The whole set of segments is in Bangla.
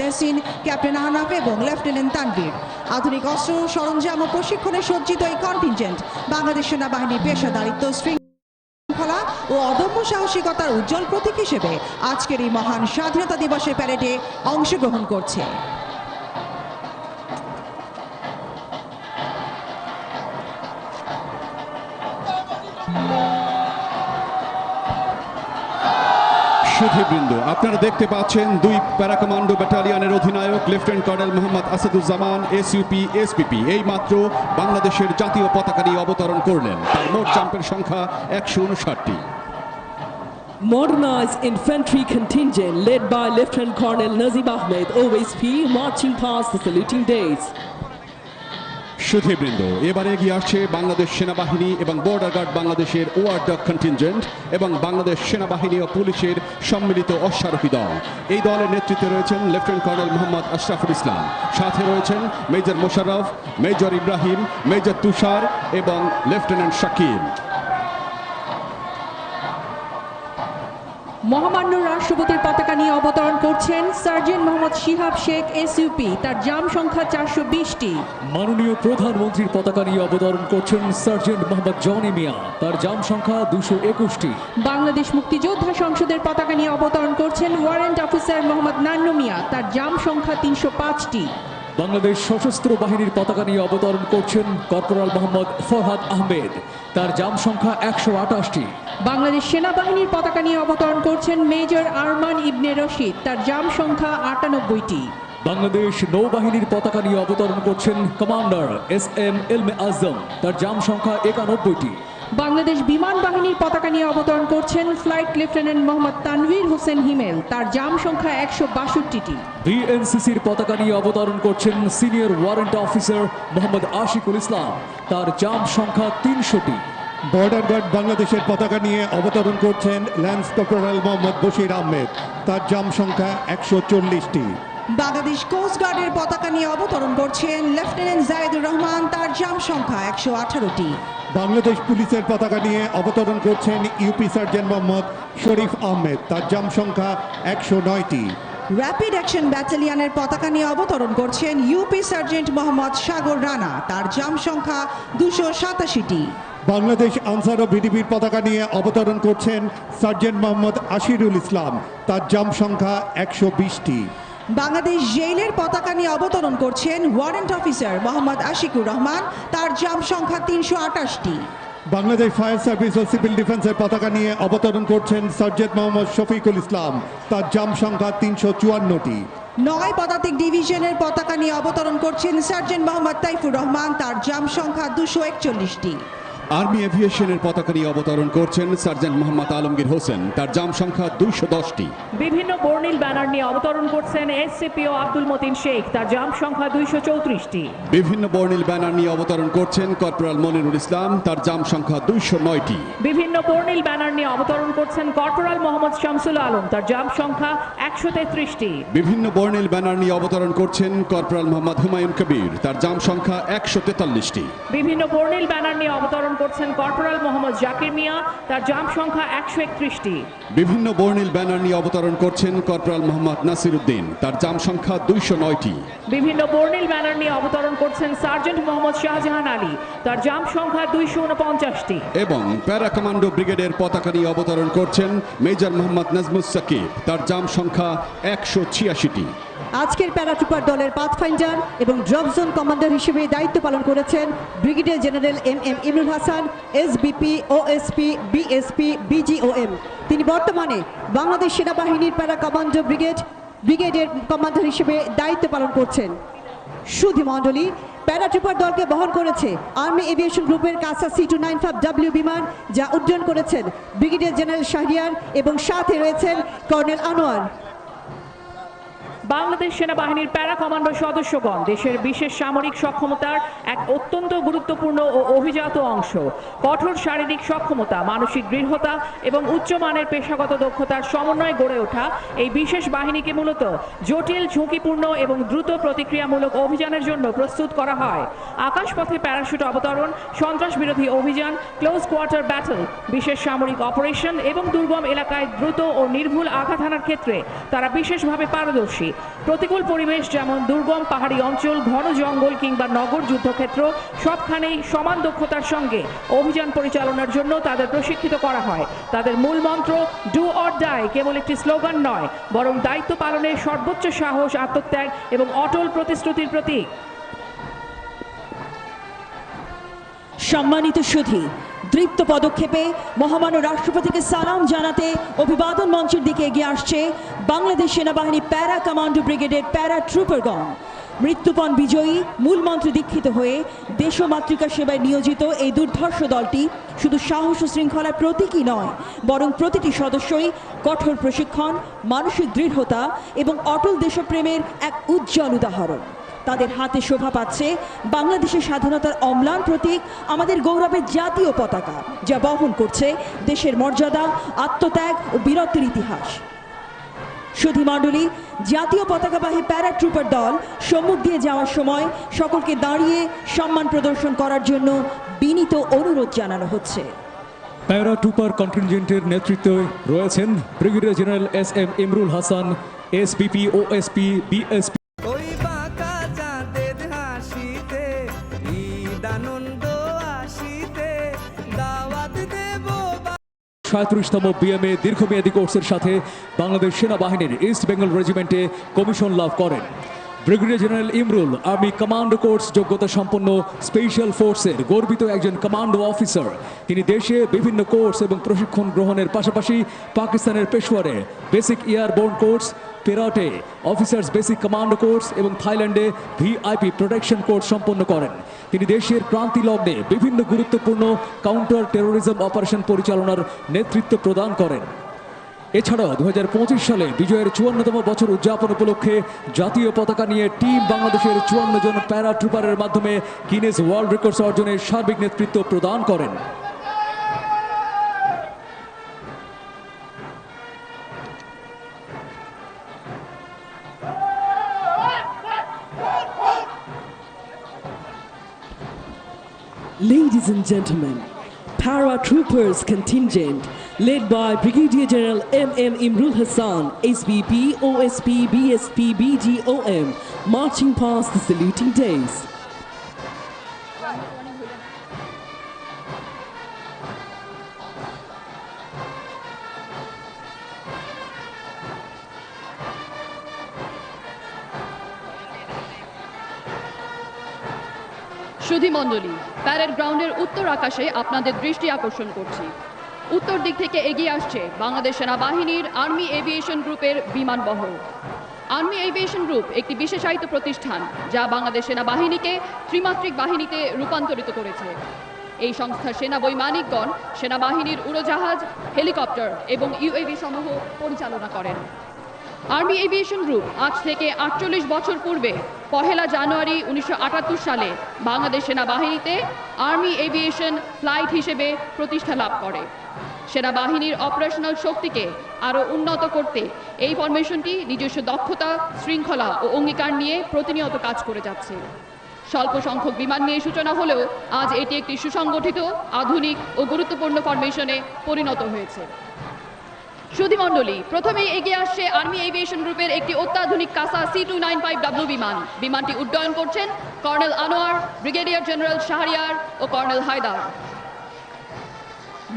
ইয়াসিন, ক্যাপ্টেন আহনাফ এবং লেফটেন্যান্ট তানভীর। আধুনিক অস্ত্র সরঞ্জাম ও প্রশিক্ষণে সজ্জিত এই কন্টিনজেন্ট বাংলাদেশ সেনাবাহিনীর পেশাদারিত্ব, শৃঙ্খলা ও অদম্য সাহসিকতার উজ্জ্বল প্রতীক হিসেবে আজকের এই মহান স্বাধীনতা দিবসের প্যারেডে অংশগ্রহণ করছে। সুধীবৃন্দ, আপনারা দেখতে পাচ্ছেন দুই প্যারা কমান্ডো ব্যাটালিয়নের অধিনায়ক lieutenant colonel Mohammad Asaduzzaman SUP SPP এই মাত্র বাংলাদেশের জাতীয় পতাকা নিয়ে অবতরণ করলেন। তার মোট জাম্পের সংখ্যা 159টি। Modernized infantry contingent led by Lieutenant Colonel Nazib Ahmed, OSP, marching past the saluting days. সুধীবৃন্দ, এবারে এগিয়ে আসছে বাংলাদেশ সেনাবাহিনী এবং বর্ডার গার্ড বাংলাদেশের ওয়ার ডগ কন্টিনজেন্ট এবং বাংলাদেশ সেনাবাহিনী ও পুলিশের সম্মিলিত অশ্বারোহী দল। এই দলের নেতৃত্বে রয়েছেন লেফটেন্যান্ট কর্নেল মোহাম্মদ আশরাফুল ইসলাম, সাথে রয়েছেন major Mosharraf, major Ibrahim, major Tushar এবং লেফটেন্যান্ট শাকিল। মহামান্য রাষ্ট্রপতির পতাকা নিয়ে অবতরণ করছেন সার্জেন্ট মোহাম্মদ শিহাব শেখ এসইউপি, তার জাম সংখ্যা 420টি। মাননীয় প্রধানমন্ত্রীর পতাকা নিয়ে অবতরণ করছেন সার্জেন্ট মোহাম্মদ জনি মিয়া, তার জাম সংখ্যা 221টি। বাংলাদেশ মুক্তিযোদ্ধা সংসদের পতাকা নিয়ে অবতরণ করছেন ওয়ারেন্ট অফিসার মোহাম্মদ নান্নু মিয়া, তার জাম সংখ্যা 305টি। বাংলাদেশ সশস্ত্র বাহিনীর পতাকা নিয়ে অবতরণ করছেন কর্পোরাল মোহাম্মদ ফরহাদ আহমেদ, তার জাম সংখ্যা 128টি। বাংলাদেশ সেনাবাহিনীর পতাকা নিয়ে অবতরণ করছেন মেজর আরমান ইবনে রশিদ, তার জাম সংখ্যা 98টি। বাংলাদেশ নৌবাহিনীর পতাকা নিয়ে অবতরণ করছেন কমান্ডার SM ইলমে আজম, তার জাম সংখ্যা 91টি। বাংলাদেশ বিমান বাহিনীর পতাকা নিয়ে অবতরণ করছেন ফ্লাইট লেফটেন্যান্ট মোহাম্মদ তানভীর হোসেন হিমেল, তার জাম সংখ্যা 162টি। বিএনসিসির পতাকা নিয়ে অবতরণ করছেন senior warrant officer Mohammad Ashikul Islam, তার জাম সংখ্যা 300টি। বর্ডার গার্ড বাংলাদেশের পতাকা নিয়ে অবতরণ করছেন ল্যান্স কর্পোরাল মোহাম্মদ বশির আহমেদ, তার জাম সংখ্যা 140টি। বাংলাদেশ কোস্ট গার্ডের পতাকা নিয়ে অবতরণ করছেন লেফটেন্যান্ট জায়েদুর রহমান, তার জাম সংখ্যা 118টি। বাংলাদেশ পুলিশের পতাকা নিয়ে অবতরণ করছেন ইউপি সার্জেন্ট মোহাম্মদ শরীফ আহমেদ, তার জাম সংখ্যা 109টি। র্যাপিড অ্যাকশন ব্যাটালিয়নের পতাকা নিয়ে অবতরণ করছেন ইউপি সার্জেন্ট মোহাম্মদ সাগর রানা, তার জাম সংখ্যা 287টি। বাংলাদেশ আনসার ও ভিডিপির পতাকা নিয়ে অবতরণ করছেন সার্জেন্ট মোহাম্মদ আশিরুল ইসলাম, তার জাম সংখ্যা 120টি। বাংলাদেশ জেইলের পতাকা নিয়ে অবতরণ করছেন ওয়ারেন্ট অফিসার মোহাম্মদ আশিকুর রহমান, তার জাম সংখ্যা 328টি। বাংলাদেশ ফায়ার সার্ভিস ও সিভিল ডিফেন্সের পতাকা নিয়ে অবতরণ করছেন সার্জেন্ট মোহাম্মদ শফিকুল ইসলাম, তার জাম সংখ্যা 354টি। নয় পদাতিক ডিভিশনের পতাকা নিয়ে অবতরণ করছেন সার্জেন্ট মোহাম্মদ তাইফুর রহমান, তার জাম সংখ্যা 241টি। আর্মি এভিয়েশনের পতাকা নিয়ে অবতরণ করছেন সার্জেন্ট মোহাম্মদ আলমগীর হোসেন, তার জাম সংখ্যা 210টি। বিভিন্ন বর্ণিল ব্যানার নিয়ে অবতরণ করছেন এসসিপিও আব্দুল মতিন শেখ, তার জাম সংখ্যা 234টি। বিভিন্ন বর্ণিল ব্যানার নিয়ে অবতরণ করছেন কর্পোরাল মনিরুল ইসলাম, তার জাম সংখ্যা 209টি। বিভিন্ন বর্ণিল ব্যানার নিয়ে অবতরণ করছেন কর্পোরাল মোহাম্মদ শামসুল আলম, তার জাম সংখ্যা 133টি। বিভিন্ন বর্ণিল ব্যানার নিয়ে অবতরণ করছেন কর্পোরাল মোহাম্মদ হুমায়ুন কবির, তার জাম সংখ্যা 143টি। বিভিন্ন বর্ণিল ব্যানার নিয়ে অবতরণ করছেন কর্পোরাল মোহাম্মদ জাকির মিয়া, তার জাম সংখ্যা 131টি। বিভিন্ন বর্ণিল ব্যানার নিয়ে অবতরণ করছেন কর্পোরাল মোহাম্মদ নাসির উদ্দিন, তার জাম সংখ্যা 209টি। বিভিন্ন বর্ণিল ব্যানার নিয়ে অবতরণ করছেন সার্জেন্ট মোহাম্মদ শাহজাহান আলী, তার জাম সংখ্যা 249টি। এবং প্যারা কমান্ডো ব্রিগেডের পতাকা নিয়ে অবতরণ করছেন মেজর মোহাম্মদ নাজমুস সাকিব, তার জাম সংখ্যা 186টি। আজকের প্যারাট্রুপার দলের পাথফাইন্ডার এবং ড্রপ জোন কমান্ডার হিসেবে দায়িত্ব পালন করেছেন brigadier general MM Imrul Hasan, SBP, OSP, BSP, BGOM। তিনি বর্তমানে বাংলাদেশ সেনাবাহিনীর প্যারা কমান্ডো ব্রিগেডের কমান্ডার হিসেবে দায়িত্ব পালন করছেন। সুধীমণ্ডলী, প্যারাট্রুপার দলকে বহন করেছে আর্মি এভিয়েশন গ্রুপের কাসা C295W বিমান, যা উড্ডয়ন করেছেন ব্রিগেডিয়ার জেনারেল শাহরিয়ার এবং সাথে রয়েছেন কর্নেল আনোয়ার। বাংলাদেশ সেনাবাহিনীর প্যারা কমান্ডো সদস্যগণ দেশের বিশেষ সামরিক সক্ষমতার এক অত্যন্ত গুরুত্বপূর্ণ ও অভিজাত অংশ। কঠোর শারীরিক সক্ষমতা, মানসিক দৃঢ়তা এবং উচ্চমানের পেশাগত দক্ষতার সমন্বয়ে গড়ে ওঠা এই বিশেষ বাহিনীকে মূলত জটিল, ঝুঁকিপূর্ণ এবং দ্রুত প্রতিক্রিয়ামূলক অভিযানের জন্য প্রস্তুত করা হয়। আকাশপথে প্যারাশুট অবতরণ, সন্ত্রাস বিরোধী অভিযান, ক্লোজ কোয়ার্টার ব্যাটল, বিশেষ সামরিক অপারেশন এবং দুর্গম এলাকায় দ্রুত ও নির্ভুল আঘাত হানার ক্ষেত্রে তারা বিশেষভাবে পারদর্শী। প্রতিকূল পরিবেশ যেমন দুর্গম পাহাড়ি অঞ্চল, ঘন জঙ্গল কিংবা নগর যুদ্ধক্ষেত্র সবখানেই সমান দক্ষতার সঙ্গে অভিযান পরিচালনার জন্য তাদের প্রশিক্ষিত করা হয়। তাদের মূল মন্ত্র ডু অর ডাই কেবল একটি স্লোগান নয়, বরং দায়িত্ব পালনের সর্বোচ্চ সাহস, আত্মত্যাগ এবং অটল প্রতিশ্রুতির প্রতীক। সম্মানিত সুধী, দৃপ্ত পদক্ষেপে মহামান্য রাষ্ট্রপতিকে সালাম জানাতে অভিবাদন মঞ্চের দিকে এগিয়ে আসছে বাংলাদেশ সেনাবাহিনী প্যারা কমান্ডো ব্রিগেডের প্যারা ট্রুপারগণ। মৃত্যুপণ বিজয়ী মূল মন্ত্রে দীক্ষিত হয়ে দেশ ও মাতৃকা সেবায় নিয়োজিত এই দুর্ধর্ষ দলটি শুধু সাহস ও শৃঙ্খলার প্রতীকই নয়, বরং প্রতিটি সদস্যই কঠোর প্রশিক্ষণ, মানসিক দৃঢ়তা এবং অটল দেশপ্রেমের এক উজ্জ্বল উদাহরণ। তাদের হাতে শোভা পাচ্ছে বাংলাদেশের স্বাধীনতার অম্লান প্রতীক, আমাদের গৌরবের জাতীয় পতাকা, যা বহন করছে দেশের মর্যাদা, আত্মত্যাগ ও বীরত্বের ইতিহাস। সুধীমণ্ডলী, জাতীয় পতাকাবাহী প্যারা ট্রুপার দল সম্মুখ দিয়ে যাওয়ার সময় সকলকে দাঁড়িয়ে সম্মান প্রদর্শন করার জন্য বিনীত অনুরোধ জানানো হচ্ছে। প্যারা ট্রুপার কন্টিনজেন্টের নেতৃত্বে রয়েছেন brigadier general SM Imrul Hasan, SPP, OSP, BSP। 37তম BMA দীর্ঘমেয়াদী কোর্সের সাথে বাংলাদেশ সেনাবাহিনীর ইস্ট বেঙ্গল রেজিমেন্টে কমিশন লাভ করেন। Brigadier general Imrul army commando course যোগ্যতা সম্পন্ন স্পেশাল ফোর্সের গর্বিত একজন কমান্ডো অফিসার। তিনি দেশে বিভিন্ন কোর্স এবং প্রশিক্ষণ গ্রহণের পাশাপাশি পাকিস্তানের পেশোয়ারে বেসিক এয়ারবোর্ন কোর্স, পেরাটে অফিসার্স বেসিক কমান্ডো কোর্স এবং থাইল্যান্ডে VIP প্রোটেকশন কোর্স সম্পন্ন করেন। তিনি দেশের ক্রান্তি লগ্নে বিভিন্ন গুরুত্বপূর্ণ কাউন্টার টেরোরিজম অপারেশন পরিচালনার নেতৃত্ব প্রদান করেন। এছাড়াও 2025 সালে বিজয়ের 54তম বছর উদযাপন উপলক্ষে জাতীয় পতাকা নিয়ে টিম বাংলাদেশের 54 জন প্যারা ট্রুপারের মাধ্যমে গিনেস ওয়ার্ল্ড রেকর্ডস অর্জনের সার্বিক নেতৃত্ব প্রদান করেন। Ladies and gentlemen, Paratroopers contingent led by Brigadier General MM Imrul Hassan, SBP, OSP, BSP, BGOM, marching past the saluting dais. সুধীমণ্ডলী, প্যারেড গ্রাউন্ডের উত্তর আকাশে আপনাদের দৃষ্টি আকর্ষণ করছি। উত্তর দিক থেকে এগিয়ে আসছে বাংলাদেশ সেনাবাহিনীর আর্মি এভিয়েশন গ্রুপের বিমানবহর। আর্মি এভিয়েশন গ্রুপ একটি বিশেষায়িত প্রতিষ্ঠান যা বাংলাদেশ সেনাবাহিনীকে ত্রিমাত্রিক বাহিনীতে রূপান্তরিত করেছে। এই সংস্থার সেনাবৈমানিকগণ সেনাবাহিনীর উড়োজাহাজ, হেলিকপ্টার এবং UAV সমূহ পরিচালনা করেন। আর্মি এভিয়েশন গ্রুপ আজ থেকে 48 বছর পূর্বে 1 জানুয়ারি 1978 সালে বাংলাদেশ সেনাবাহিনীতে আর্মি এভিয়েশন ফ্লাইট হিসেবে প্রতিষ্ঠা লাভ করে। সেনাবাহিনীর অপারেশনাল শক্তিকে আরও উন্নত করতে এই ফরমেশনটি নিজস্ব দক্ষতা, শৃঙ্খলা ও অঙ্গীকার নিয়ে প্রতিনিয়ত কাজ করে যাচ্ছে। স্বল্প সংখ্যক বিমান নিয়ে সূচনা হলেও আজ এটি একটি সুসংগঠিত, আধুনিক ও গুরুত্বপূর্ণ ফরমেশনে পরিণত হয়েছে। সুধীমণ্ডলী, প্রথমেই এগিয়ে আসছে আর্মি এভিয়েশন গ্রুপের একটি অত্যাধুনিক কাসা C295W বিমান। বিমানটি উড্ডয়ন করছেন colonel Anwar, brigadier general Shahriar ও কর্নেল হায়দার।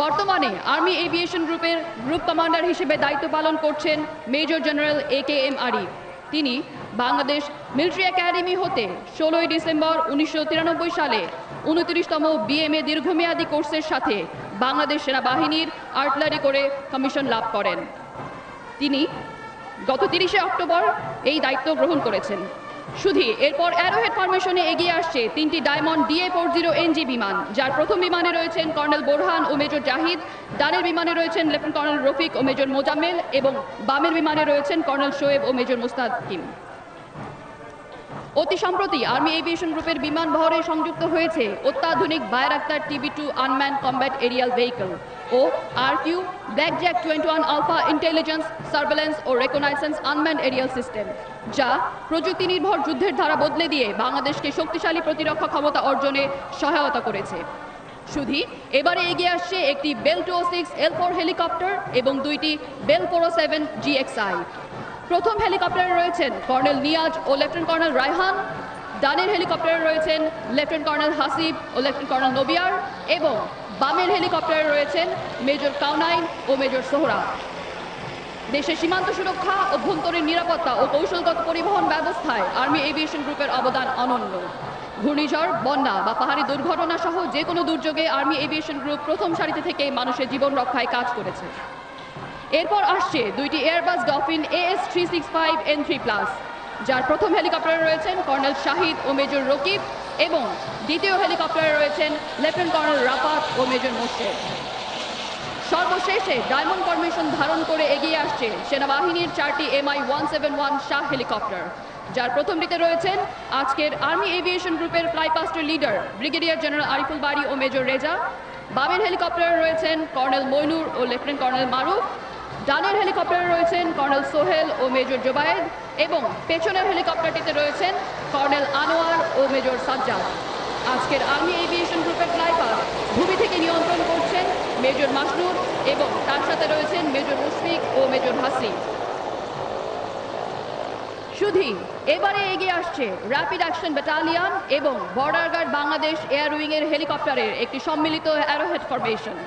বর্তমানে আর্মি এভিয়েশন গ্রুপের গ্রুপ কমান্ডার হিসেবে দায়িত্ব পালন করছেন মেজর জেনারেল AKM আরিফ। তিনি বাংলাদেশ মিলিটারি একাডেমি হতে 16 ডিসেম্বর 1993 সালে 29তম BMA দীর্ঘমেয়াদী কোর্সের সাথে বাংলাদেশ সেনাবাহিনীর আর্টিলারি করে কমিশন লাভ করেন। তিনি গত 30 অক্টোবর এই দায়িত্ব গ্রহণ করেছেন। শুধু এরপর অ্যারোহেড ফরমেশনে এগিয়ে আসছে 3টি ডায়মন্ড DA-40 NG বিমান, যার প্রথম বিমানে রয়েছেন কর্নেল বোরহান ও মেজর জাহিদ, ডানের বিমানে রয়েছেন লেফটেন্যান্ট কর্নেল রফিক ও মেজর মোজাম্মেল এবং বামের বিমানে রয়েছেন কর্নেল শোয়েব ও মেজর মুস্তাকিম। অতি সম্প্রতি আর্মি এভিয়েশন গ্রুপের বিমান বহরে সংযুক্ত হয়েছে অত্যাধুনিক Bayraktar TB2 unmanned combat aerial vehicle ও RQ Blackjack 21 alpha intelligence, surveillance ও রেকগনাইসেন্স আনম্যান এরিয়াল সিস্টেম, যা প্রযুক্তি নির্ভর যুদ্ধের ধারা বদলে দিয়ে বাংলাদেশকে শক্তিশালী প্রতিরক্ষা ক্ষমতা অর্জনে সহায়তা করেছে। শুধু এবারে এগিয়ে আসছে একটি বেল 206 L4 হেলিকপ্টার এবং 2টি বেল 407 GXI। প্রথম হেলিকপ্টারে রয়েছেন কর্নেল নিয়াজ ও লেফটেন্যান্ট কর্নেল রায়হান, ডানের হেলিকপ্টারে রয়েছেন লেফটেন্যান্ট কর্নেল হাসিব ও লেফটেন্যান্ট কর্নেল নবিয়ার, এবং বামের হেলিকপ্টারে রয়েছেন মেজর কাউনাইন ও মেজর সোহরা। দেশের সীমান্ত সুরক্ষা, অভ্যন্তরীণ নিরাপত্তা ও কৌশলগত পরিবহন ব্যবস্থায় আর্মি এভিয়েশন গ্রুপের অবদান অনন্য। ঘূর্ণিঝড়, বন্যা বা পাহাড়ি দুর্ঘটনা সহ যে কোনো দুর্যোগে আর্মি এভিয়েশন গ্রুপ প্রথম সারিতে থেকে মানুষের জীবন রক্ষায় কাজ করেছে। এরপর আসছে দুইটি এয়ারবাস ডলফিন AS365N3+, যার প্রথম হেলিকপ্টারে রয়েছেন কর্নেল শাহিদ ও মেজর রকিব, এবং দ্বিতীয় হেলিকপ্টারে রয়েছেন লেফটেন্যান্ট কর্নেল রাফাত ও মেজর মোর্শেদ। সর্বশেষে ডায়মন্ড ফরমেশন ধারণ করে এগিয়ে আসছে সেনাবাহিনীর 4টি MI-171 শাহ হেলিকপ্টার, যার প্রথমটিতে রয়েছেন আজকের আর্মি এভিয়েশন গ্রুপের ফ্লাইপাস্টের লিডার ব্রিগেডিয়ার জেনারেল আরিফুল বারি ও মেজর রেজা। বামের হেলিকপ্টারে রয়েছেন কর্নেল মইনুর ও লেফটেন্যান্ট কর্নেল মারুফ, ডানের হেলিকপ্টারে রয়েছেন কর্নেল সোহেল ও মেজর জোবায়েদ, এবং পেছনের হেলিকপ্টারটিতে রয়েছেন কর্নেল আনোয়ার ও মেজর সাজ্জাদ। আজকের আর্মি এভিয়েশন গ্রুপের ফ্লাইপাস্ট ভূমি থেকে নিয়ন্ত্রণ করছেন মেজর মাসনুর, এবং তার সাথে রয়েছেন মেজর মুশফিক ও মেজর হাসি। শুধু এবারে এগিয়ে আসছে র্যাপিড অ্যাকশন ব্যাটালিয়ন এবং বর্ডার গার্ড বাংলাদেশ এয়ার উইংয়ের হেলিকপ্টারের একটি সম্মিলিত অ্যারোহেড ফরমেশন।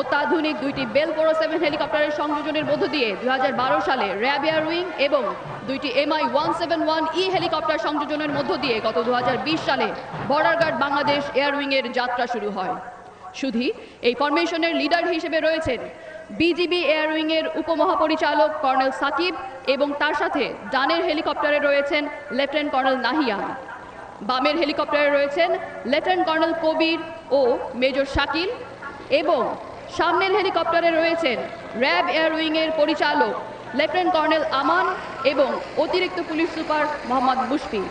অত্যাধুনিক দুইটি বেল 407 হেলিকপ্টারের সংযোজনের মধ্য দিয়ে 2012 সালে র্যাব এয়ার উইং এবং দুইটি MI-171E হেলিকপ্টার সংযোজনের মধ্য দিয়ে গত 2020 সালে বর্ডার গার্ড বাংলাদেশ এয়ার উইংয়ের যাত্রা শুরু হয়। শুধু এই ফরমেশনের লিডার হিসেবে রয়েছেন বিজিবি এয়ার উইংয়ের উপমহাপরিচালক কর্নেল সাকিব, এবং তার সাথে ডানের হেলিকপ্টারে রয়েছেন লেফটেন্যান্ট কর্নেল নাহিয়ান। বামের হেলিকপ্টারে রয়েছেন লেফটেন্যান্ট কর্নেল কবির ও মেজর শাকিল, এবং সামনের হেলিকপ্টারে রয়েছেন র্যাব এয়ার উইংয়ের পরিচালক লেফটেন্যান্ট কর্নেল আমান এবং অতিরিক্ত পুলিশ সুপার মোহাম্মদ মুশফিক।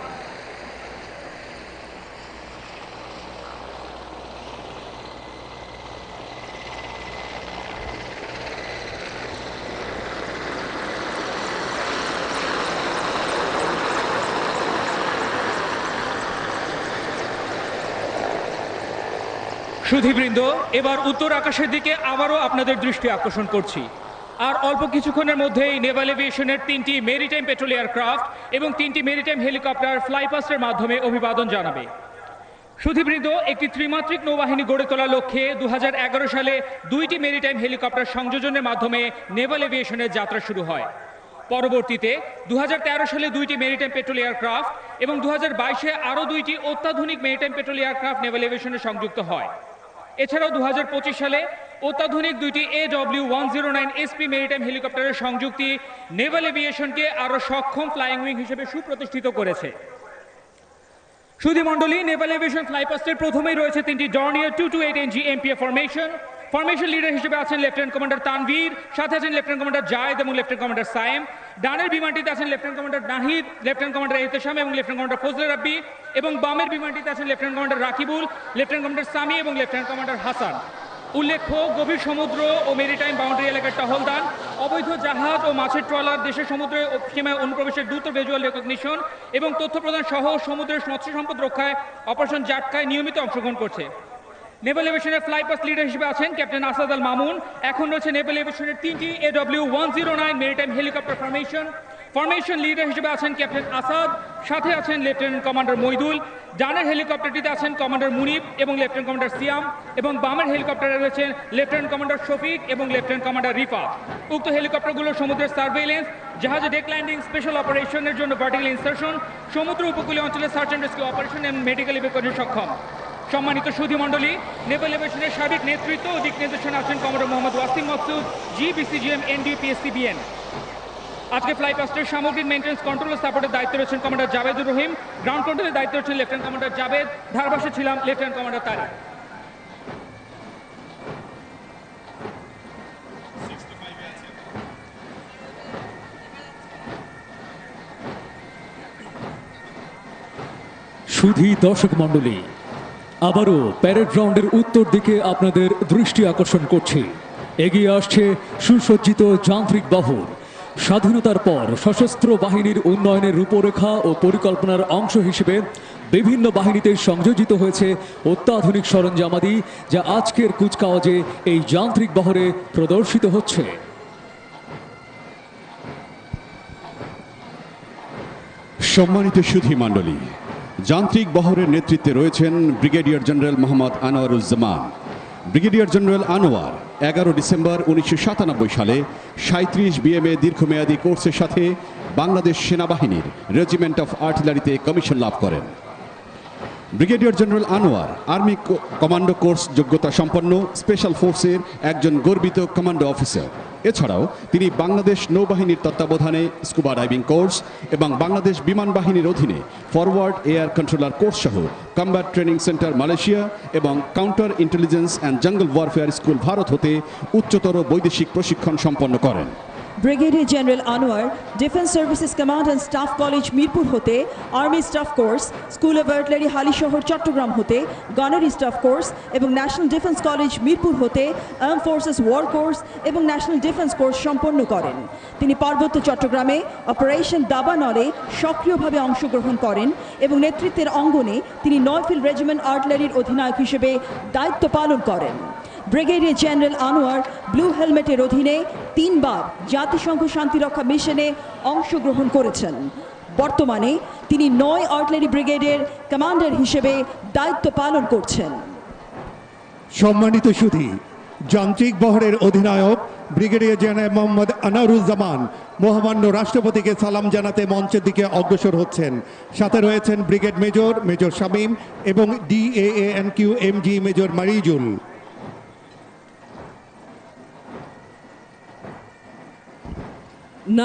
সুধীবৃন্দ, এবার উত্তর আকাশের দিকে আবারও আপনাদের দৃষ্টি আকর্ষণ করছি। আর অল্প কিছুক্ষণের মধ্যেই নেভাল এভিয়েশনের 3টি মেরিটাইম পেট্রোল এয়ারক্রাফট এবং 3টি মেরিটাইম হেলিকপ্টার ফ্লাইপাস্টের মাধ্যমে অভিবাদন জানাবে। সুধীবৃন্দ, একটি ত্রিমাত্রিক নৌবাহিনী গড়ে তোলার লক্ষ্যে 2011 সালে 2টি মেরিটাইম হেলিকপ্টার সংযোজনের মাধ্যমে নেভাল এভিয়েশনের যাত্রা শুরু হয়। পরবর্তীতে 2013 সালে 2টি মেরিটাইম পেট্রোল এয়ারক্রাফট এবং 2022-এ আরও 2টি অত্যাধুনিক মেরিটাইম পেট্রোল এয়ারক্রাফট নেভাল এভিয়েশনে সংযুক্ত হয়। এছাড়াও 2025 সালে অত্যাধুনিক 2টি AW109 SP মেরিটাইম হেলিকপ্টারের সংযুক্তি নেভাল এভিয়েশনকে আরও সক্ষম ফ্লাইং উইং হিসেবে সুপ্রতিষ্ঠিত করেছে। সুধীমণ্ডলী, নেভাল এভিয়েশন ফ্লাইপাস্টের প্রথমেই রয়েছে 3টি Dornier 228 NG MPF formation. Formation leader হিসেবে আছেন লেফটেন্যান্ট কমান্ডার তানভীর, সাথে আছেন লেফটেন্যান্ট কমান্ডার জায়েদ এবং লেফটেন্যান্ট কমান্ডার সায়েম। ডানের বিমানটিতে আছেন lieutenant commander Nahid, lieutenant commander Ehtesham এবং লেফটেন্যান্ট কমান্ডার ফজলে রাব্বি, এবং বামের বিমানটিতে আছেন lieutenant commander Rakibul, lieutenant commander Sami এবং লেফটেন্যান্ট কমান্ডার হাসান। উল্লেখ্য, গভীর সমুদ্র ও মেরিটাইম বাউন্ডারি এলাকার টহলদান, অবৈধ জাহাজ ও মাছের ট্রলার, দেশের সমুদ্রে সীমায় অনুপ্রবেশের দ্রুত ভিজুয়াল রেকগনিশন এবং তথ্য প্রদান সহ সমুদ্রের মৎস্য সম্পদ রক্ষায় অপারেশন জাটকায় নিয়মিত অংশগ্রহণ করছে। নেভাল এভিয়েশনের ফ্লাইপাস্ট লিডার হিসেবে আছেন ক্যাপ্টেন আসাদ আল মামুন। এখন রয়েছে নেভাল এভিয়েশনের 3টি AW109 maritime helicopter formation. Formation leader হিসেবে আছেন ক্যাপ্টেন আসাদ, সাথে আছেন লেফটেন্যান্ট কমান্ডার মইদুল। ডানের হেলিকপ্টারটিতে আছেন কমান্ডার মুনিব এবং লেফটেন্যান্ট কমান্ডার সিয়াম, এবং বামের হেলিকপ্টারে রয়েছেন লেফটেন্যান্ট কমান্ডার শফিক এবং লেফটেন্যান্ট কমান্ডার রিফা। উক্ত হেলিকপ্টারগুলো সমুদ্রের সার্ভেইলেন্স, জাহাজে ডেক ল্যান্ডিং, স্পেশাল অপারেশনের জন্য ভার্টিক্যাল ইনসারশন, সমুদ্র উপকূলীয় অঞ্চলে সার্চ অ্যান্ড রেস্কিউ অপারেশন এবং মেডিকেল ইভ্যাকুয়েশনে সক্ষম। সম্মানিত সুধীমণ্ডলী, নেভাল এভিয়েশনের সার্বিক নেতৃত্ব ও দিক নির্দেশনা আছেন কমান্ডার মোহাম্মদ ওয়াসিম মকসুদ, GBCGM NDPSCBN। আজকে ফ্লাইপাস্টের সামগ্রিক মেইনটেন্স কন্ট্রোল ও সাপোর্টের দায়িত্বে রয়েছেন কমান্ডার জাভেদুর রহিম, গ্রাউন্ড কন্ট্রোলের দায়িত্বে রয়েছেন লেফটেন্যান্ট কমান্ডার জাভেদ, ধারবাসে ছিলাম লেফটেন্যান্ট কমান্ডার তারিক। সুধী দর্শক মণ্ডলী, আবারও প্যারেড গ্রাউন্ডের উত্তর দিকে আপনাদের দৃষ্টি আকর্ষণ করছি। এগিয়ে আসছে সুসজ্জিত যান্ত্রিক বাহন। স্বাধীনতার পর সশস্ত্র বাহিনীর উন্নয়নের রূপরেখা ও পরিকল্পনার অংশ হিসেবে বিভিন্ন বাহিনীতে সংযোজিত হয়েছে অত্যাধুনিক সরঞ্জামাদি, যা আজকের কুচকাওয়াজে এই যান্ত্রিক বহরে প্রদর্শিত হচ্ছে। সম্মানিত সুধী মণ্ডলী, যান্ত্রিক বহরের নেতৃত্বে রয়েছেন brigadier general Mohammad Anwaruzzaman. Brigadier general Anwar 11 December 1997 সালে 37 বিএমএ দীর্ঘমেয়াদী কোর্সের সাথে বাংলাদেশ সেনাবাহিনীর রেজিমেন্ট অফ আর্টিলারিতে কমিশন লাভ করেন। Brigadier general Anwar army commando course যোগ্যতা সম্পন্ন স্পেশাল ফোর্সের একজন গর্বিত কমান্ডো অফিসার। এছাড়াও তিনি বাংলাদেশ নৌবাহিনীর তত্ত্বাবধানে স্কুবা ডাইভিং কোর্স এবং বাংলাদেশ বিমান বাহিনীর অধীনে ফরওয়ার্ড এয়ার কন্ট্রোলার কোর্স সহ কম্ব্যাট ট্রেনিং সেন্টার মালয়েশিয়া এবং counter intelligence and jungle warfare school Bharat হতে উচ্চতর বৈদেশিক প্রশিক্ষণ সম্পন্ন করেন। Brigadier general Anwar defence services command and staff college Mirpur হতে army staff course, school of artillery Halishahar Chattogram হতে গানারি স্টাফ কোর্স এবং ন্যাশনাল ডিফেন্স কলেজ মিরপুর হতে আর্ম ফোর্সেস ওয়ার কোর্স এবং ন্যাশনাল ডিফেন্স কোর্স সম্পন্ন করেন। তিনি পার্বত্য চট্টগ্রামে অপারেশন দাবানলে সক্রিয়ভাবে অংশগ্রহণ করেন এবং নেতৃত্বের অঙ্গনে তিনি 9 ফিল্ড রেজিমেন্ট আর্টিলারির অধিনায়ক হিসেবে দায়িত্ব পালন করেন। ব্রিগেডিয়ার জেনারেল আনোয়ার ব্লু হেলমেটের অধীনে 3 বার জাতিসংঘ শান্তিরক্ষা মিশনে অংশগ্রহণ করেছেন। বর্তমানে তিনি 9 আর্টিলারি ব্রিগেডের কমান্ডার হিসেবে দায়িত্ব পালন করছেন। সম্মানিত সুধী, যান্ত্রিক বহরের অধিনায়ক ব্রিগেডিয়ার জেনারেল মোহাম্মদ আনোয়ারুজ্জামান মহামান্য রাষ্ট্রপতিকে সালাম জানাতে মঞ্চের দিকে অগ্রসর হচ্ছেন। সাথে রয়েছেন ব্রিগেড মেজর মেজর শামীম এবং DAANQ-MG major Marijul.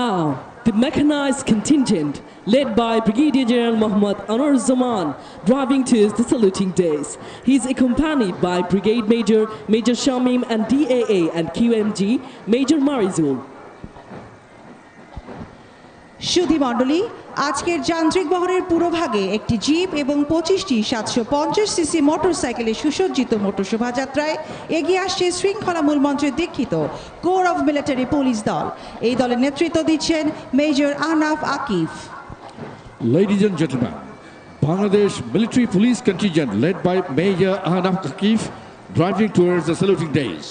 Now, the mechanized contingent, led by Brigadier General Mohammad Anuaruzzaman, driving to the saluting days. He is accompanied by Brigade Major Major Shamim and DAA and QMG Major Marizul. সুধী মণ্ডলী, আজকের যান্ত্রিক বহরের পুরোভাগে একটি জিপ এবং 25টি 750 সিসি মোটরসাইকেলে সুসজ্জিত মোটর শোভাযাত্রায় এগিয়ে আসছে শৃঙ্খলামূল মঞ্চে দীক্ষিত কোর অফ মিলিটারি পুলিশ দল। এই দলের নেতৃত্ব দিচ্ছেন major Ahnaf Akif. Ladies and gentlemen, Bangladesh military police contingent led by Major Ahnaf Akif driving towards the saluting days.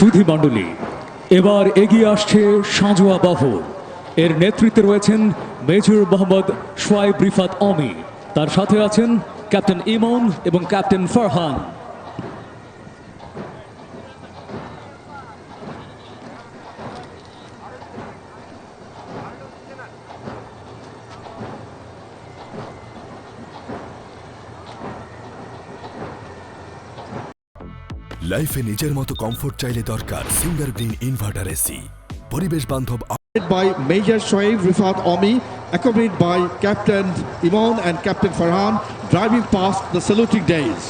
সুধী মণ্ডলী, এবার এগিয়ে আসছে সাঁজোয়া বহর। এর নেতৃত্বে রয়েছেন মেজর মোহাম্মদ সোয়াইব রিফাত অমি, তার সাথে আছেন ক্যাপ্টেন ইমন এবং ক্যাপ্টেন ফারহান। লাইফে নিজের মতো কমফোর্ট চাইলে দরকার সিঙ্গার গ্রিন ইনভার্টার এসি, পরিবেশ বান্ধব। By Major Shoaib Rifat Omi, accompanied by Captain Imon and Captain Farhan, driving past the saluting days.